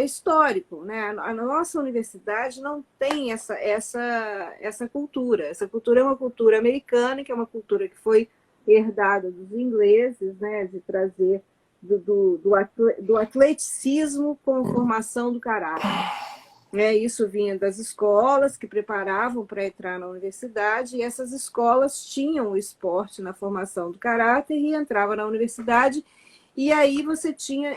histórico, né? A nossa universidade não tem essa cultura. Essa cultura é uma cultura americana, que é uma cultura que foi herdada dos ingleses, né? De trazer do atleticismo como formação do caráter. Isso vinha das escolas que preparavam para entrar na universidade, e essas escolas tinham o esporte na formação do caráter e entrava na universidade. E aí você tinha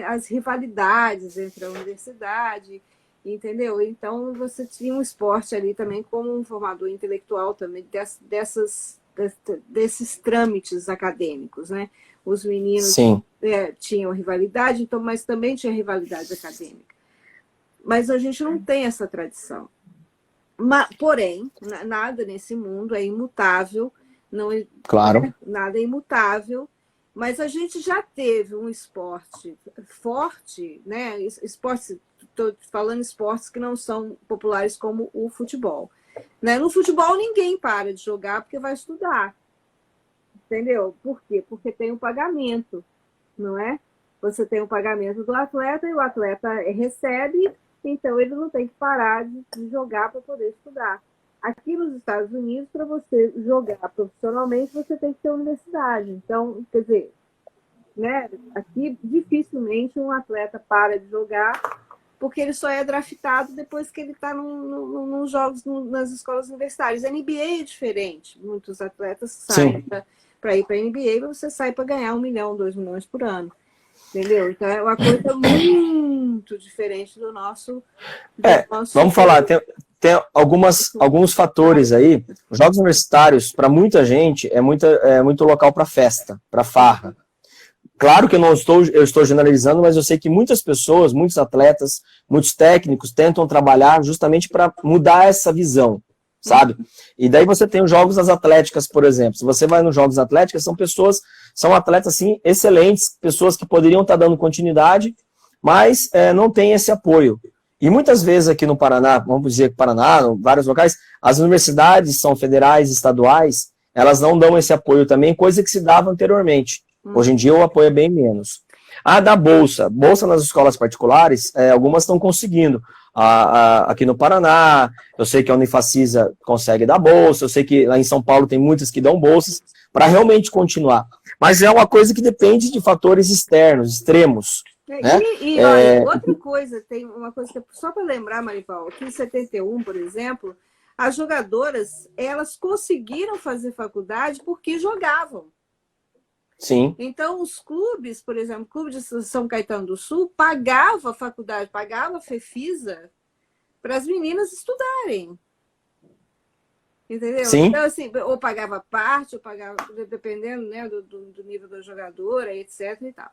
as rivalidades entre a universidade, entendeu? Então você tinha um esporte ali também como um formador intelectual também desses trâmites acadêmicos, né? Os meninos tinham rivalidade, então, mas também tinha rivalidade acadêmica. Mas a gente não tem essa tradição. Porém, nada nesse mundo é imutável. Claro. Nada é imutável. Mas a gente já teve um esporte forte, né? Esportes, estou falando esportes que não são populares como o futebol. Né? No futebol ninguém para de jogar porque vai estudar. Entendeu? Por quê? Porque tem um pagamento, não é? Você tem um pagamento do atleta e o atleta recebe, então ele não tem que parar de jogar para poder estudar. Aqui nos Estados Unidos, para você jogar profissionalmente, você tem que ter universidade. Então, quer dizer, né, aqui dificilmente um atleta para de jogar, porque ele só é draftado depois que ele está nos jogos, nas escolas universitárias. A NBA é diferente. Muitos atletas saem para ir para a NBA, você sai para ganhar 1 milhão, 2 milhões por ano. Entendeu? Então é uma coisa muito diferente do nosso... Vamos falar, tem alguns fatores aí. Os jogos universitários, para muita gente, é muito local para festa, para farra. Claro que eu estou generalizando, mas eu sei que muitas pessoas, muitos atletas, muitos técnicos tentam trabalhar justamente para mudar essa visão, sabe? E daí você tem os jogos das atléticas, por exemplo. Se você vai nos jogos atléticas, são atletas assim, excelentes, pessoas que poderiam estar dando continuidade, mas não tem esse apoio. E muitas vezes aqui no Paraná, vamos dizer que Paraná, em vários locais, as universidades são federais, estaduais, elas não dão esse apoio também, coisa que se dava anteriormente. Hoje em dia o apoio é bem menos. Da bolsa nas escolas particulares, algumas estão conseguindo. Aqui no Paraná, eu sei que a Unifacisa consegue dar bolsa, eu sei que lá em São Paulo tem muitas que dão bolsas, para realmente continuar. Mas é uma coisa que depende de fatores externos, extremos. Né? Olha, outra coisa, tem uma coisa que só para lembrar, Marival, aqui em 71, por exemplo, as jogadoras, elas conseguiram fazer faculdade porque jogavam. Sim. Então, os clubes, por exemplo, o Clube de São Caetano do Sul pagava a faculdade, pagava a FEFISA para as meninas estudarem. Entendeu? Sim. Então, assim, ou pagava parte, ou pagava, dependendo, né, do nível da jogadora, etc. e tal.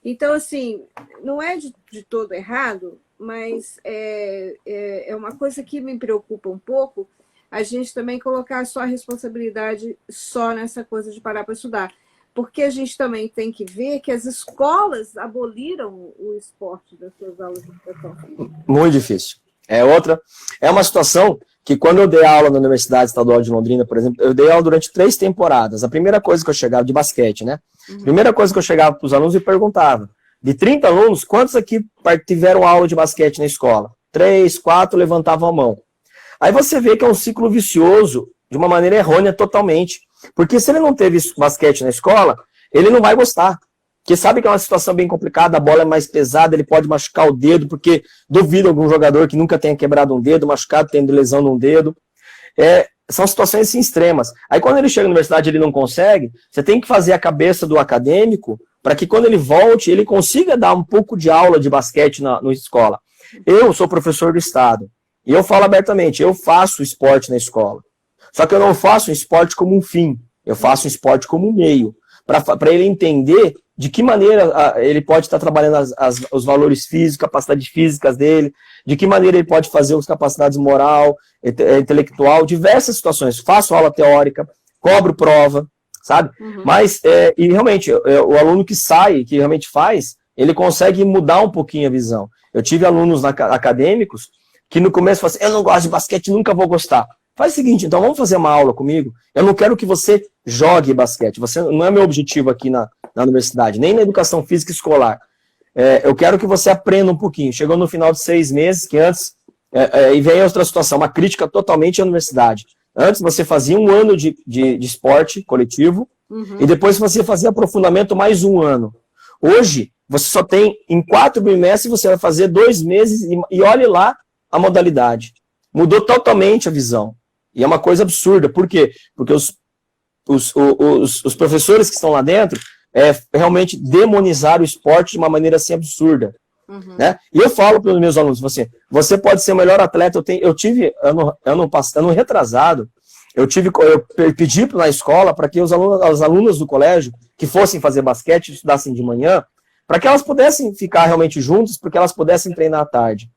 Então, assim, não é de todo errado, mas é uma coisa que me preocupa um pouco, a gente também colocar só a responsabilidade só nessa coisa de parar para estudar. Porque a gente também tem que ver que as escolas aboliram o esporte das suas aulas de educação física. Muito difícil. É uma situação que quando eu dei aula na Universidade Estadual de Londrina, por exemplo, eu dei aula durante 3 temporadas. A primeira coisa que eu chegava, de basquete, né? Primeira coisa que eu chegava para os alunos e perguntava, de 30 alunos, quantos aqui tiveram aula de basquete na escola? 3, 4 levantavam a mão. Aí você vê que é um ciclo vicioso, de uma maneira errônea totalmente. Porque se ele não teve basquete na escola, ele não vai gostar. Porque sabe que é uma situação bem complicada, a bola é mais pesada, ele pode machucar o dedo, porque duvido algum jogador que nunca tenha quebrado um dedo, machucado, tendo lesão num dedo. São situações assim, extremas. Aí quando ele chega na universidade e ele não consegue, você tem que fazer a cabeça do acadêmico para que quando ele volte, ele consiga dar um pouco de aula de basquete na escola. Eu sou professor do estado, e eu falo abertamente, eu faço esporte na escola. Só que eu não faço o esporte como um fim, eu faço o esporte como um meio, para ele entender de que maneira ele pode estar trabalhando os valores físicos, capacidades físicas dele, de que maneira ele pode fazer as capacidades moral, intelectual, diversas situações. Faço aula teórica, cobro prova, sabe? Uhum. Mas, e realmente, o aluno que sai, que realmente faz, ele consegue mudar um pouquinho a visão. Eu tive alunos acadêmicos que no começo falaram assim, eu não gosto de basquete, nunca vou gostar. Faz o seguinte, então vamos fazer uma aula comigo. Eu não quero que você jogue basquete. Você não é meu objetivo aqui na universidade, nem na educação física escolar. Eu quero que você aprenda um pouquinho. Chegou no final de 6 meses, que antes... e vem outra situação, uma crítica totalmente à universidade. Antes você fazia 1 ano de esporte coletivo, e depois você fazia aprofundamento mais 1 ano. Hoje, você só tem, em 4 bimestres, você vai fazer 2 meses, e olhe lá a modalidade. Mudou totalmente a visão. E é uma coisa absurda. Por quê? Porque os professores que estão lá dentro realmente demonizaram o esporte de uma maneira assim absurda. Uhum. Né? E eu falo para os meus alunos, você pode ser o melhor atleta. Eu tive, ano retrasado, eu pedi na escola para que os alunos do colégio que fossem fazer basquete, estudassem de manhã, para que elas pudessem ficar realmente juntas, porque elas pudessem treinar à tarde.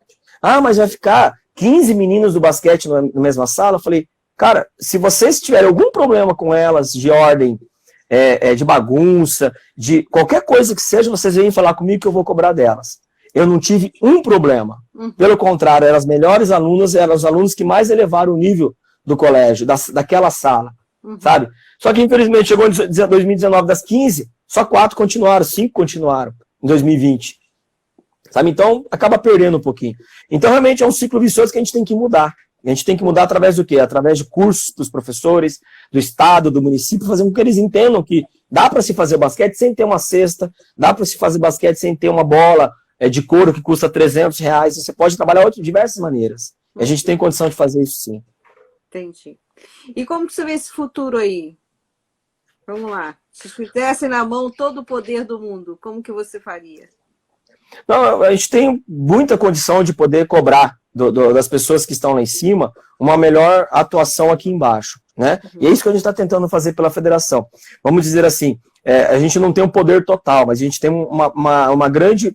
Ah, mas vai ficar 15 meninos do basquete na mesma sala? Eu falei, cara, se vocês tiverem algum problema com elas, de ordem, de bagunça, de qualquer coisa que seja, vocês vêm falar comigo que eu vou cobrar delas. Eu não tive um problema. Pelo contrário, eram as melhores alunas, eram os alunos que mais elevaram o nível do colégio, daquela sala, sabe? Só que, infelizmente, chegou em 2019, das 15, só 4 continuaram, 5 continuaram em 2020. Sabe? Então, acaba perdendo um pouquinho. Então, realmente, é um ciclo vicioso que a gente tem que mudar. A gente tem que mudar através do quê? Através de cursos dos professores, do estado, do município, fazer com que eles entendam que dá para se fazer basquete sem ter uma cesta, dá para se fazer basquete sem ter uma bola de couro que custa R$300. Você pode trabalhar de diversas maneiras. E a gente tem condição de fazer isso sim. Entendi. E como que você vê esse futuro aí? Vamos lá. Se tivesse na mão todo o poder do mundo, como que você faria? Não, a gente tem muita condição de poder cobrar das pessoas que estão lá em cima uma melhor atuação aqui embaixo, né? E é isso que a gente está tentando fazer pela federação. Vamos dizer assim, a gente não tem um poder total, mas a gente tem uma grande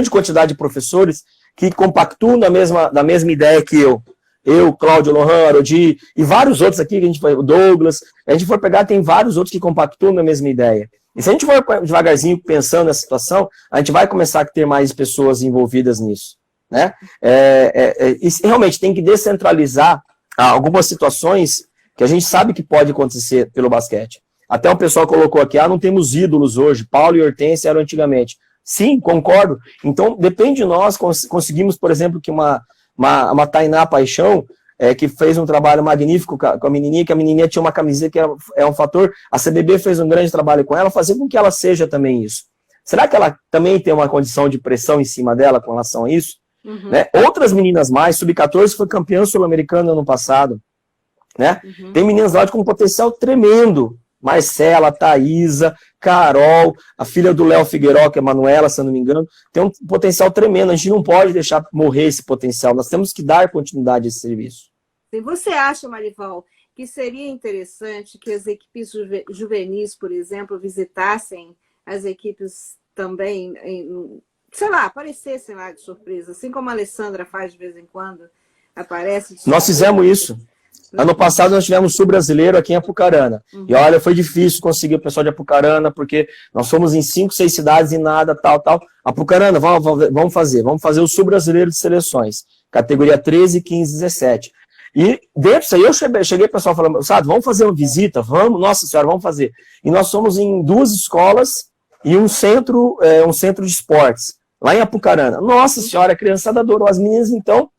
quantidade de professores que compactuam da mesma ideia que eu, Cláudio, Lohan, Arodi, e vários outros aqui, o Douglas, a gente for pegar, tem vários outros que compactuam da mesma ideia. E se a gente for devagarzinho pensando nessa situação, a gente vai começar a ter mais pessoas envolvidas nisso, né? E realmente tem que descentralizar algumas situações que a gente sabe que pode acontecer pelo basquete. Até o pessoal colocou aqui, não temos ídolos hoje, Paulo e Hortência eram antigamente. Sim, concordo. Então, depende de nós, conseguimos, por exemplo, que uma Tainá Paixão, que fez um trabalho magnífico com a menininha, que a menininha tinha uma camiseta que é um fator, a CBB fez um grande trabalho com ela, fazer com que ela seja também isso. Será que ela também tem uma condição de pressão em cima dela com relação a isso? Uhum. Né? Outras meninas mais, Sub-14 foi campeã sul-americana ano passado, né? Uhum. Tem meninas lá com um potencial tremendo, Marcela, Thaísa, Carol, a filha do Léo Figueiró, que é a Manuela, se eu não me engano, tem um potencial tremendo, a gente não pode deixar morrer esse potencial, nós temos que dar continuidade a esse serviço. E você acha, Marival, que seria interessante que as equipes juvenis, por exemplo, visitassem as equipes também, sei lá, aparecessem lá de surpresa, assim como a Alessandra faz de vez em quando, aparece de surpresa. Nós fizemos isso. Ano passado nós tivemos Sul Brasileiro aqui em Apucarana. Uhum. E olha, foi difícil conseguir o pessoal de Apucarana, porque nós fomos em 5, 6 cidades e nada, tal. Apucarana, vamos fazer o Sul Brasileiro de Seleções, categoria 13, 15, 17. E dentro disso aí eu cheguei o pessoal falando, sabe, vamos fazer uma visita? Vamos, nossa senhora, vamos fazer. E nós fomos em 2 escolas e um centro de esportes, lá em Apucarana. Nossa senhora, a criançada adorou. As meninas, então,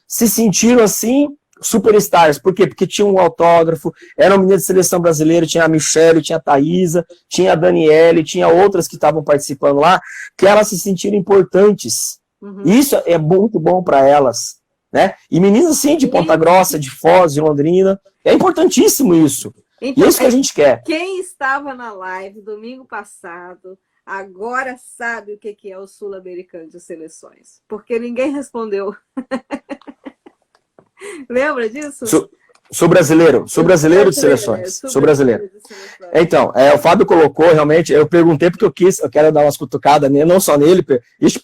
se sentiram assim, superstars. Por quê? Porque tinha um autógrafo, era uma menina de seleção brasileira, tinha a Michelle, tinha a Thaisa, tinha a Daniele, tinha outras que estavam participando lá, que elas se sentiram importantes. Isso é muito bom para elas, né? E meninas assim, de Ponta Grossa, de Foz, de Londrina, é importantíssimo isso. Então, e é isso que a gente quer. Quem estava na live domingo passado, agora sabe o que é o Sul-Americano de Seleções, porque ninguém respondeu. Lembra disso? Sou brasileiro de seleções. Sou brasileiro. Então, o Fábio colocou, realmente, eu perguntei porque eu quero dar umas cutucadas, não só nele,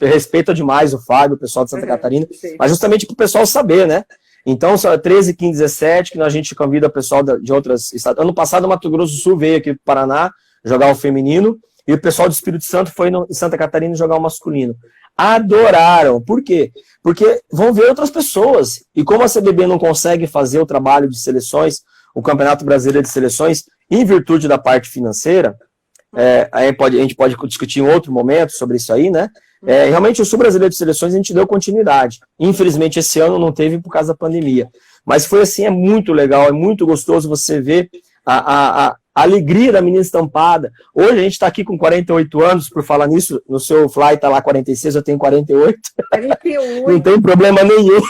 respeito demais o Fábio, o pessoal de Santa Catarina, mas justamente para o pessoal saber, né? Então, só 13, 15, 17, que a gente convida o pessoal de outras estados. Ano passado, o Mato Grosso do Sul veio aqui para o Paraná jogar o feminino, e o pessoal do Espírito Santo foi em Santa Catarina jogar o masculino. Adoraram. Por quê? Porque vão ver outras pessoas. E como a CBB não consegue fazer o trabalho de seleções, o Campeonato Brasileiro de Seleções, em virtude da parte financeira, a gente pode discutir em outro momento sobre isso aí, né? Realmente o Sul Brasileiro de Seleções a gente deu continuidade. Infelizmente esse ano não teve por causa da pandemia. Mas foi assim, é muito legal, é muito gostoso você ver a alegria da menina estampada. Hoje a gente está aqui com 48 anos, por falar nisso, no seu fly está lá 46, eu tenho 48. 48. Não tem problema nenhum.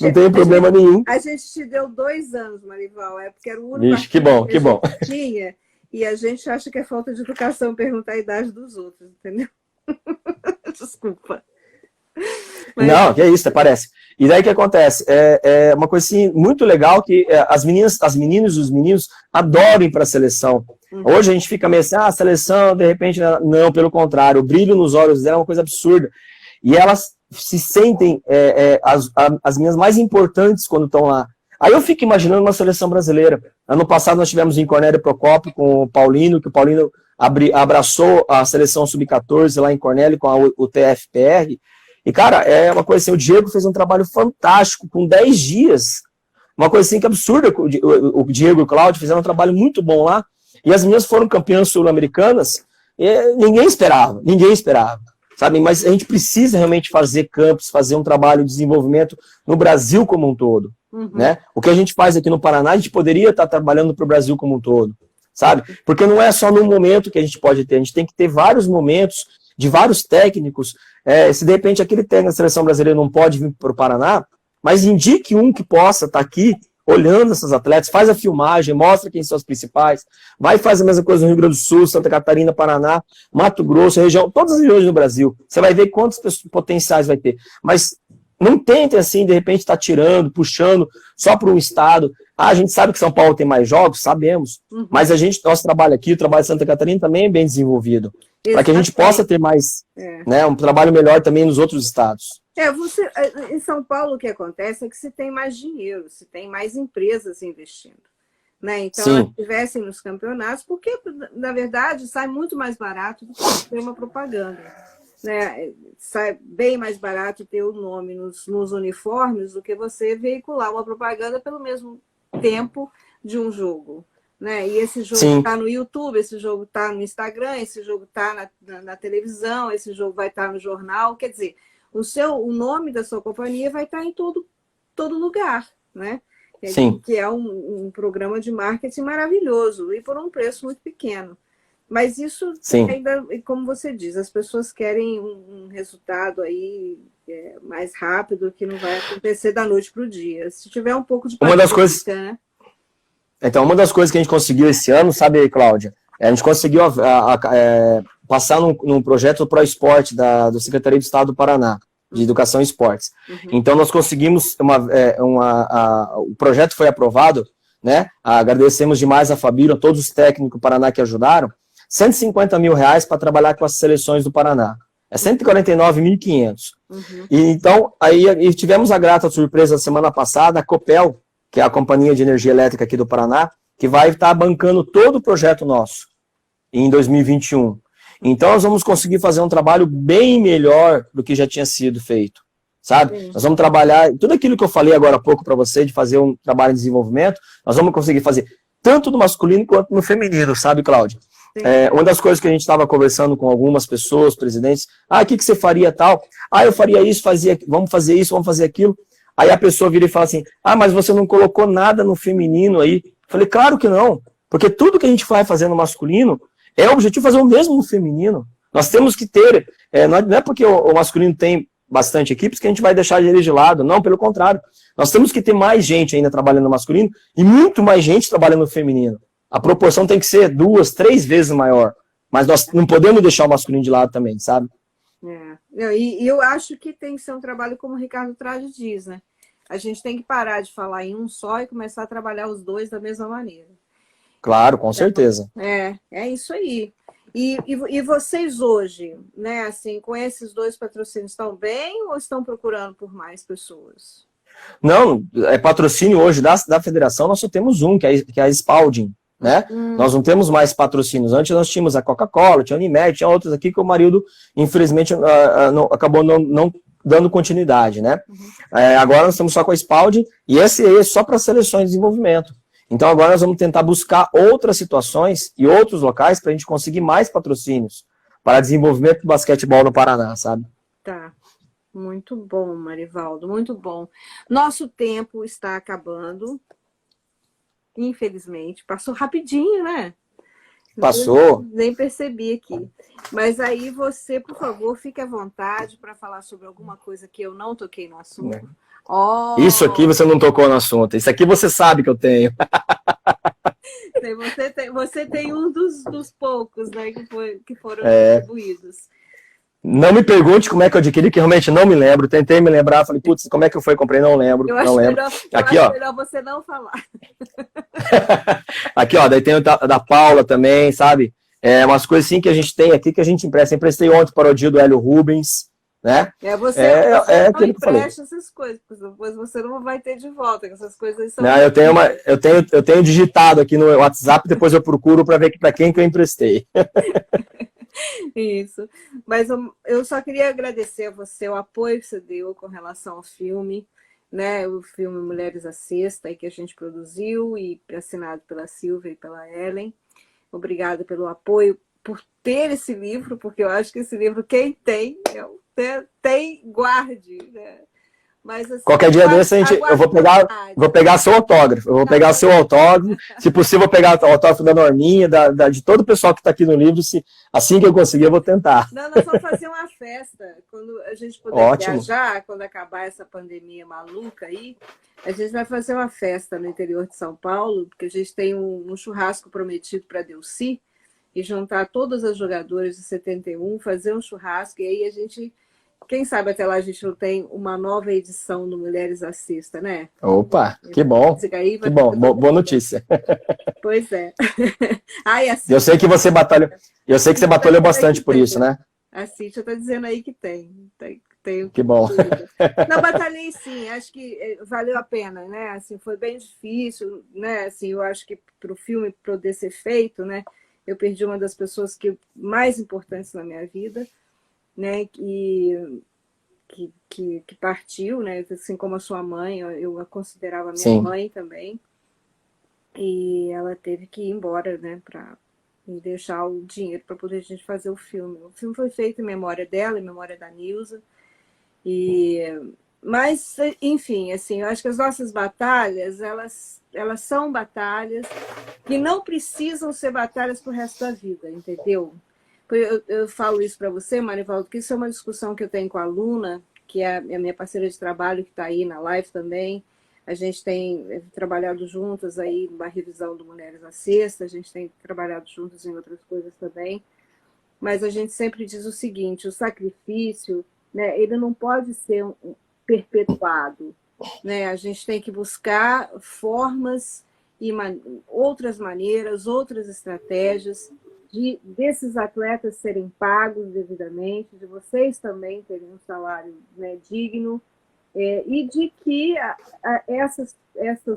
Não tem problema nenhum. A gente te deu 2 anos, Marival, porque era o único que bom, que bom. Tinha, e a gente acha que é falta de educação perguntar a idade dos outros, entendeu? Desculpa. Mas... Não, que é isso, parece. E daí o que acontece? É uma coisa assim, muito legal que as meninas e os meninos adoram ir para a seleção. Hoje a gente fica meio assim, a seleção, de repente, não, pelo contrário, o brilho nos olhos dela é uma coisa absurda. E elas se sentem as meninas mais importantes quando estão lá. Aí eu fico imaginando uma seleção brasileira. Ano passado nós tivemos em Cornélio Procópio com o Paulino, que o Paulino abraçou a seleção sub-14 lá em Cornélio com o TFPR. E, cara, é uma coisa assim, o Diego fez um trabalho fantástico, com 10 dias. Uma coisa assim que absurda, o Diego e o Cláudio fizeram um trabalho muito bom lá, e as meninas foram campeãs sul-americanas, e ninguém esperava, sabe? Mas a gente precisa realmente fazer campos, fazer um trabalho de desenvolvimento no Brasil como um todo, né? O que a gente faz aqui no Paraná, a gente poderia estar trabalhando para o Brasil como um todo, sabe? Porque não é só num momento que a gente pode ter, a gente tem que ter vários momentos de vários técnicos. Se de repente aquele técnico da seleção brasileira não pode vir para o Paraná, mas indique um que possa estar aqui olhando essas atletas, faz a filmagem, mostra quem são os principais, vai fazer a mesma coisa no Rio Grande do Sul, Santa Catarina, Paraná, Mato Grosso, região, todas as regiões do Brasil. Você vai ver quantos potenciais vai ter. Mas não tentem assim, de repente, estar tirando, puxando só para um estado. A gente sabe que São Paulo tem mais jogos, sabemos, mas nosso trabalho aqui, o trabalho de Santa Catarina também é bem desenvolvido. Para que a gente possa ter mais, né, um trabalho melhor também nos outros estados. Em São Paulo o que acontece é que se tem mais dinheiro, se tem mais empresas investindo. Né? Então, elas estivessem nos campeonatos, porque, na verdade, sai muito mais barato do que ter uma propaganda. Né? Sai bem mais barato ter o nome nos uniformes do que você veicular uma propaganda pelo mesmo tempo de um jogo. Né? E esse jogo está no YouTube, esse jogo está no Instagram, esse jogo está na televisão, esse jogo vai estar no jornal. Quer dizer, o nome da sua companhia vai estar em todo lugar, né? Que é um programa de marketing maravilhoso e por um preço muito pequeno. Mas isso ainda, como você diz, as pessoas querem um resultado aí mais rápido, que não vai acontecer da noite para o dia. Se tiver um pouco de uma das coisas, né? Então, uma das coisas que a gente conseguiu esse ano, sabe, Cláudia? A gente conseguiu passar num projeto Pro Esporte do Secretaria de Estado do Paraná, de Educação e Esportes. Então, nós conseguimos, o projeto foi aprovado, né? Agradecemos demais a Fabíola, todos os técnicos do Paraná que ajudaram, R$150 mil para trabalhar com as seleções do Paraná. É 149.500. E então, aí tivemos a grata surpresa semana passada, a Copel, que é a Companhia de Energia Elétrica aqui do Paraná, que vai estar bancando todo o projeto nosso em 2021. Então, nós vamos conseguir fazer um trabalho bem melhor do que já tinha sido feito, sabe? Nós vamos trabalhar, tudo aquilo que eu falei agora há pouco para você, de fazer um trabalho de desenvolvimento, nós vamos conseguir fazer tanto no masculino quanto no feminino, sabe, Cláudia? Uma das coisas que a gente estava conversando com algumas pessoas, presidentes, o que você faria tal? Eu faria isso, vamos fazer isso, vamos fazer aquilo. Aí a pessoa vira e fala assim, mas você não colocou nada no feminino aí. Eu falei, claro que não, porque tudo que a gente vai fazer no masculino é o objetivo fazer o mesmo no feminino. Nós temos que ter, não é porque o masculino tem bastante equipes que a gente vai deixar ele de lado, não, pelo contrário. Nós temos que ter mais gente ainda trabalhando no masculino e muito mais gente trabalhando no feminino. A proporção tem que ser 2, 3 vezes maior. Mas nós não podemos deixar o masculino de lado também, sabe? E eu acho que tem que ser um trabalho como o Ricardo Trade diz, né? A gente tem que parar de falar em um só e começar a trabalhar os dois da mesma maneira. Claro, com certeza. É isso aí. E vocês hoje, né, assim, com esses 2 patrocínios, estão bem ou estão procurando por mais pessoas? Não, patrocínio hoje da federação, nós só temos um, que é a Spalding, né? Nós não temos mais patrocínios. Antes nós tínhamos a Coca-Cola, tinha a Unimed, tinha outros aqui que o Marildo, infelizmente, acabou não dando continuidade, né? Agora nós estamos só com a Spalding, e esse é só para seleções de desenvolvimento. Então agora nós vamos tentar buscar outras situações e outros locais para a gente conseguir mais patrocínios para desenvolvimento do basquetebol no Paraná, sabe? Tá. Muito bom, Marivaldo, muito bom. Nosso tempo está acabando, infelizmente. Passou rapidinho, né? Passou. Nem percebi aqui. Mas aí você, por favor, fique à vontade para falar sobre alguma coisa que eu não toquei no assunto. Isso aqui você não tocou no assunto. Isso aqui você sabe que eu tenho. Você tem um dos poucos, né, que foram distribuídos. Não me pergunte como é que eu adquiri, que realmente não me lembro. Tentei me lembrar, falei, putz, como é que eu fui? Comprei, não lembro. Eu acho melhor você não falar. Aqui, ó, daí tem o da Paula também, sabe? Umas coisas assim que a gente tem aqui, que a gente empresta. Emprestei ontem para o dia do Hélio Rubens, né? Você não empresta essas coisas, porque depois você não vai ter de volta, essas coisas são... Não, eu tenho digitado aqui no WhatsApp, depois eu procuro para ver para quem que eu emprestei. Isso. Mas eu só queria agradecer a você o apoio que você deu com relação ao filme, né? O filme Mulheres à Sexta, que a gente produziu e assinado pela Silvia e pela Ellen. Obrigada pelo apoio, por ter esse livro, porque eu acho que esse livro, quem tem, guarde, né? Mas, assim, qualquer dia desse eu vou pegar seu autógrafo. Eu vou pegar seu autógrafo. Se possível, vou pegar o autógrafo da Norminha, de todo o pessoal que está aqui no livro. Assim que eu conseguir, eu vou tentar. Não, nós vamos fazer uma festa. Quando a gente puder viajar, quando acabar essa pandemia maluca aí, a gente vai fazer uma festa no interior de São Paulo, porque a gente tem um churrasco prometido para Delcy, e juntar todas as jogadoras de 71, fazer um churrasco, e aí a gente... Quem sabe até lá a gente não tem uma nova edição do Mulheres à Sexta, né? Opa, que bom. Que bom, boa notícia. Pois é. Eu sei que você batalhou, bastante por isso, né? A Cíntia está dizendo aí que tem. Que bom. Não, batalhei sim, acho que valeu a pena, né? Assim, foi bem difícil, né? Assim, eu acho que para o filme poder ser feito, né? Eu perdi uma das pessoas mais importantes na minha vida, né, que partiu, né, assim como a sua mãe, eu a considerava minha mãe também, e ela teve que ir embora, né, para deixar o dinheiro para poder a gente fazer o filme. O filme foi feito em memória dela, em memória da Nilza, mas, enfim, assim, eu acho que as nossas batalhas, elas são batalhas que não precisam ser batalhas para o resto da vida, entendeu? Eu falo isso para você, Marivaldo, que isso é uma discussão que eu tenho com a Luna, que é a minha parceira de trabalho, que está aí na live também. A gente tem trabalhado juntas aí na revisão do Mulheres à Sexta, a gente tem trabalhado juntas em outras coisas também. Mas a gente sempre diz o seguinte, o sacrifício, né, ele não pode ser perpetuado, né? A gente tem que buscar formas e outras maneiras, outras estratégias, desses atletas serem pagos devidamente, de vocês também terem um salário, né, digno, e de que essas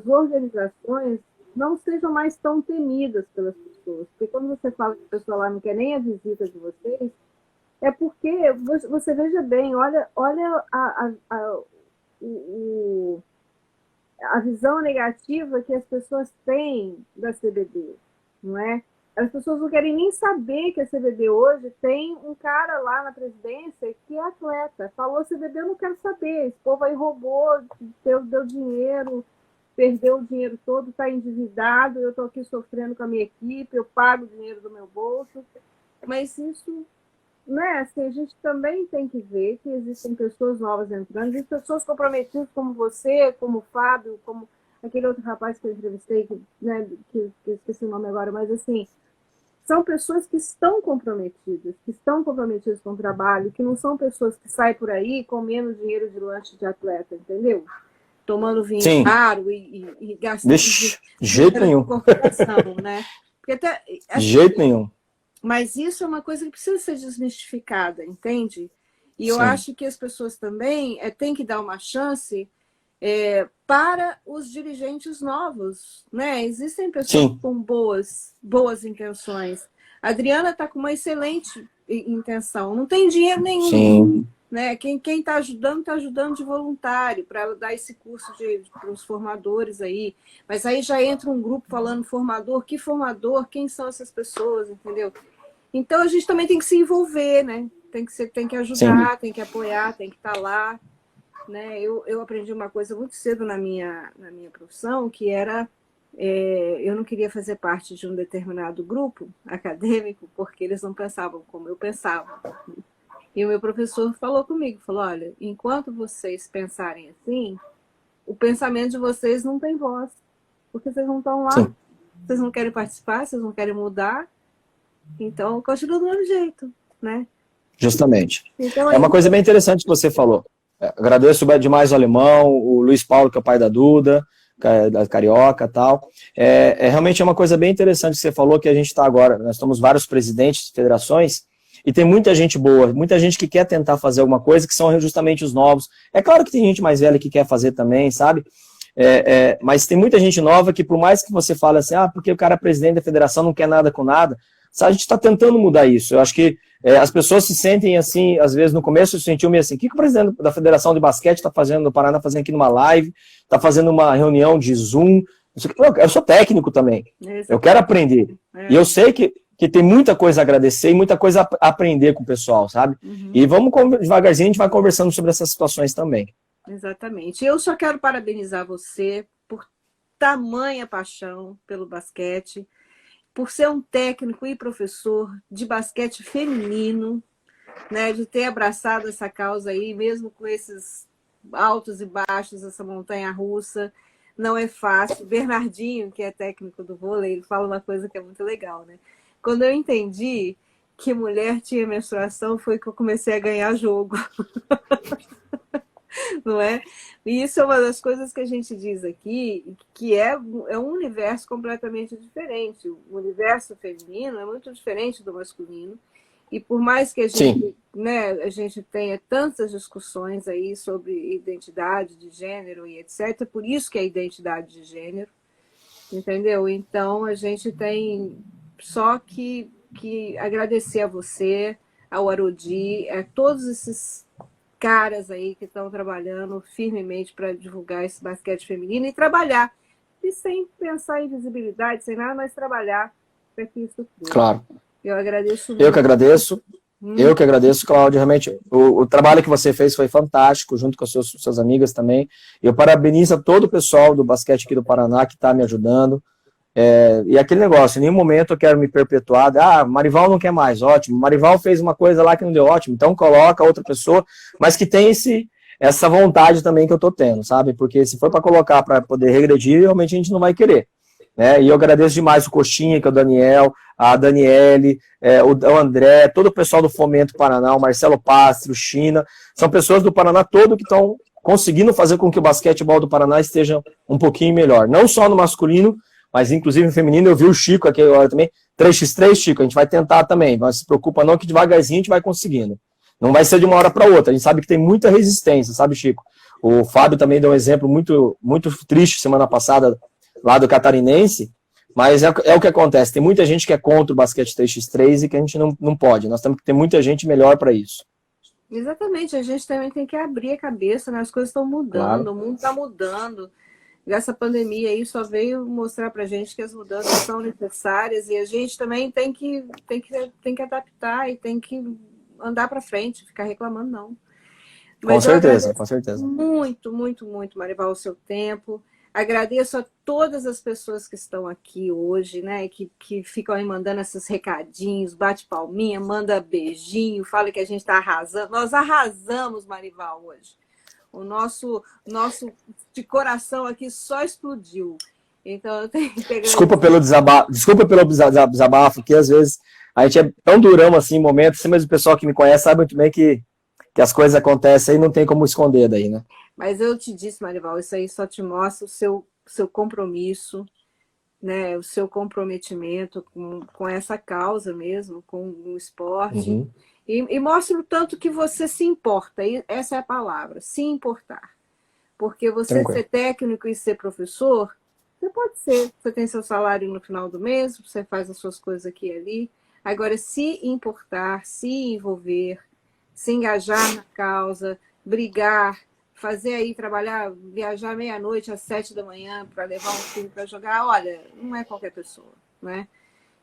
organizações não sejam mais tão temidas pelas pessoas. Porque quando você fala que a pessoa lá não quer nem a visita de vocês, é porque, você veja bem, olha a visão negativa que as pessoas têm da CBD, não é? as pessoas não querem nem saber que a CBB hoje tem um cara lá na presidência que é atleta. Falou CBB, eu não quero saber. Esse povo aí roubou, deu dinheiro, perdeu o dinheiro todo, está endividado, eu estou aqui sofrendo com a minha equipe, eu pago o dinheiro do meu bolso. Mas isso, né, assim, a gente também tem que ver que existem pessoas novas entrando, existem pessoas comprometidas como você, como o Fábio, como aquele outro rapaz que eu entrevistei, que esqueci o nome agora, mas assim, são pessoas que estão comprometidas com o trabalho, que não são pessoas que saem por aí comendo dinheiro de lanche de atleta, entendeu? Tomando vinho Sim. caro e gastando Vixe, de jeito nenhum. corporação, né? Porque até, assim, De jeito nenhum. mas isso é uma coisa que precisa ser desmistificada, entende? E eu Sim. acho que as pessoas também têm que dar uma chance para os dirigentes novos, né? Existem pessoas Sim. com boas intenções. A Adriana está com uma excelente intenção. Não tem dinheiro nenhum. Sim. Né? Quem está ajudando de voluntário para ela dar esse curso para os formadores aí. Mas aí já entra um grupo falando formador, que formador, quem são essas pessoas, entendeu? Então a gente também tem que se envolver, né? Tem que ajudar, sim, tem que apoiar, tem que estar lá. Né? Eu aprendi uma coisa muito cedo na minha profissão, que era eu não queria fazer parte de um determinado grupo acadêmico porque eles não pensavam como eu pensava. E o meu professor falou comigo, falou, olha, enquanto vocês pensarem assim, o pensamento de vocês não tem voz, porque vocês não estão lá, sim, vocês não querem participar, vocês não querem mudar, então continua do mesmo jeito, né? Justamente. Então, é uma coisa bem interessante que você falou. Agradeço demais o Alemão, o Luiz Paulo, que é o pai da Duda, da Carioca e tal. Realmente é uma coisa bem interessante que você falou, que a gente está agora, nós somos vários presidentes de federações, e tem muita gente boa, muita gente que quer tentar fazer alguma coisa, que são justamente os novos. É claro que tem gente mais velha que quer fazer também, sabe? Mas tem muita gente nova que, por mais que você fale assim, porque o cara é presidente da federação, não quer nada com nada, sabe? A gente está tentando mudar isso. Eu acho que as pessoas se sentem assim, às vezes no começo se sentiu meio assim, o que o presidente da Federação de Basquete está fazendo no Paraná, fazendo aqui numa live, está fazendo uma reunião de Zoom. Eu sou técnico também, eu quero aprender. E eu sei que tem muita coisa a agradecer e muita coisa a aprender com o pessoal, sabe? Uhum. E vamos devagarzinho, a gente vai conversando sobre essas situações também. Exatamente. Eu só quero parabenizar você por tamanha paixão pelo basquete, por ser um técnico e professor de basquete feminino, né, de ter abraçado essa causa aí, mesmo com esses altos e baixos, essa montanha-russa, não é fácil. Bernardinho, que é técnico do vôlei, ele fala uma coisa que é muito legal, né? Quando eu entendi que mulher tinha menstruação, foi que eu comecei a ganhar jogo. Não é? E isso é uma das coisas que a gente diz aqui, que é um universo completamente diferente. O universo feminino é muito diferente do masculino. E por mais que a gente tenha tantas discussões aí sobre identidade de gênero e etc., por isso que é identidade de gênero, entendeu? Então a gente tem só que agradecer a você, ao Arodi, a todos esses caras aí que estão trabalhando firmemente para divulgar esse basquete feminino e trabalhar, e sem pensar em visibilidade, sem nada, mas trabalhar para que isso tudo. Claro. Eu agradeço muito. Eu que agradeço. Eu que agradeço, Cláudia. Realmente, o trabalho que você fez foi fantástico, junto com as suas amigas também. Eu parabenizo todo o pessoal do basquete aqui do Paraná que está me ajudando. E aquele negócio, em nenhum momento eu quero me perpetuar, Marival não quer mais, ótimo, Marival fez uma coisa lá que não deu ótimo, então coloca outra pessoa, mas que tem essa vontade também que eu tô tendo, sabe, porque se for para colocar para poder regredir, realmente a gente não vai querer, né, e eu agradeço demais o Coxinha, que é o Daniel, a Daniele, o André, todo o pessoal do Fomento Paraná, o Marcelo Pastro, o China, são pessoas do Paraná todo que estão conseguindo fazer com que o basquetebol do Paraná esteja um pouquinho melhor, não só no masculino, mas inclusive no feminino eu vi o Chico aqui agora também, 3x3, Chico, a gente vai tentar também, mas se preocupa não que devagarzinho a gente vai conseguindo. Não vai ser de uma hora para outra, a gente sabe que tem muita resistência, sabe, Chico? O Fábio também deu um exemplo muito, muito triste semana passada, lá do Catarinense, mas é o que acontece, tem muita gente que é contra o basquete 3x3 e que a gente não pode, nós temos que ter muita gente melhor para isso. Exatamente, a gente também tem que abrir a cabeça, né? As coisas estão mudando, claro. O mundo está mudando. essa pandemia aí só veio mostrar para a gente que as mudanças são necessárias e a gente também tem que adaptar e tem que andar para frente, ficar reclamando não. Com Mas eu certeza, agradeço com certeza. muito, muito, muito, Marival, o seu tempo. Agradeço a todas as pessoas que estão aqui hoje, né? Que ficam aí mandando esses recadinhos, bate palminha, manda beijinho, fala que a gente está arrasando. Nós arrasamos, Marival, hoje. O nosso de coração aqui só explodiu. Então eu tenho que agradecer. Desculpa pelo desabafo, que às vezes a gente é tão durão assim em momentos, mas o pessoal que me conhece sabe muito bem que as coisas acontecem e não tem como esconder daí, né? Mas eu te disse, Marival, isso aí só te mostra o seu compromisso, né? O seu comprometimento com essa causa mesmo, com o esporte. Uhum. E mostra o tanto que você se importa, e essa é a palavra, se importar. Porque você Tranquilo. ser técnico e ser professor, você pode ser, você tem seu salário no final do mês, você faz as suas coisas aqui e ali. Agora, se importar, se envolver, se engajar na causa, brigar, fazer aí, trabalhar, viajar meia-noite às 7 da manhã para levar um filho para jogar, olha, não é qualquer pessoa, né?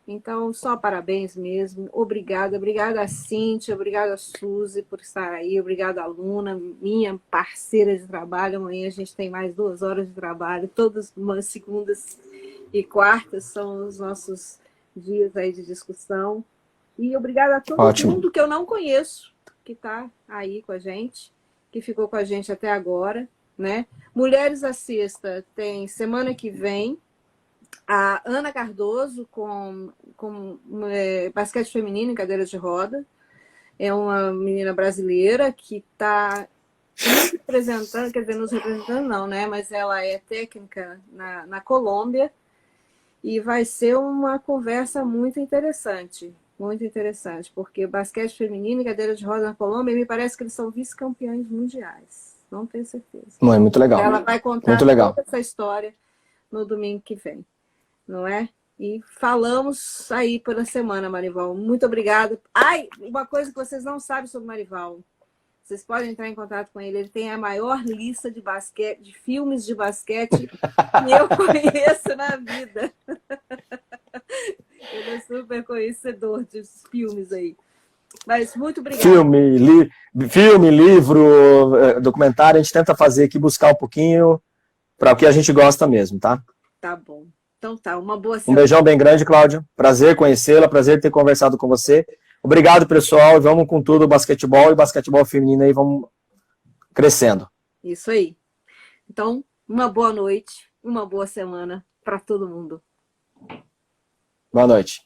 Então, só parabéns mesmo. Obrigada. Obrigada a Cíntia, obrigada a Suzy por estar aí, obrigada a Luna, minha parceira de trabalho. Amanhã a gente tem mais 2 horas de trabalho, todas umas segundas e quartas são os nossos dias aí de discussão. E obrigada a todo mundo que eu não conheço, que está aí com a gente, que ficou com a gente até agora, né? Mulheres à Sexta tem semana que vem a Ana Cardoso com basquete feminino em cadeira de roda. É uma menina brasileira que está nos representando, quer dizer, nos representando não, né? Mas ela é técnica na Colômbia e vai ser uma conversa muito interessante, porque basquete feminino e cadeira de roda na Colômbia, me parece que eles são vice-campeões mundiais. Não tenho certeza. Não, é muito legal. Ela vai contar toda essa história no domingo que vem, não é? E falamos aí pela semana, Marival. Muito obrigada. Ai, uma coisa que vocês não sabem sobre o Marival. Vocês podem entrar em contato com ele. Ele tem a maior lista de basquete, de filmes de basquete que eu conheço na vida. Ele é super conhecedor dos filmes aí. Mas muito obrigada. Filme, livro, documentário, a gente tenta fazer aqui, buscar um pouquinho para o que a gente gosta mesmo, tá? Tá bom. Então tá, uma boa semana. Um beijão bem grande, Cláudia. Prazer conhecê-la, prazer ter conversado com você. Obrigado, pessoal. Vamos com tudo, basquetebol e basquetebol feminino aí, vamos crescendo. Isso aí. Então, uma boa noite, uma boa semana para todo mundo. Boa noite.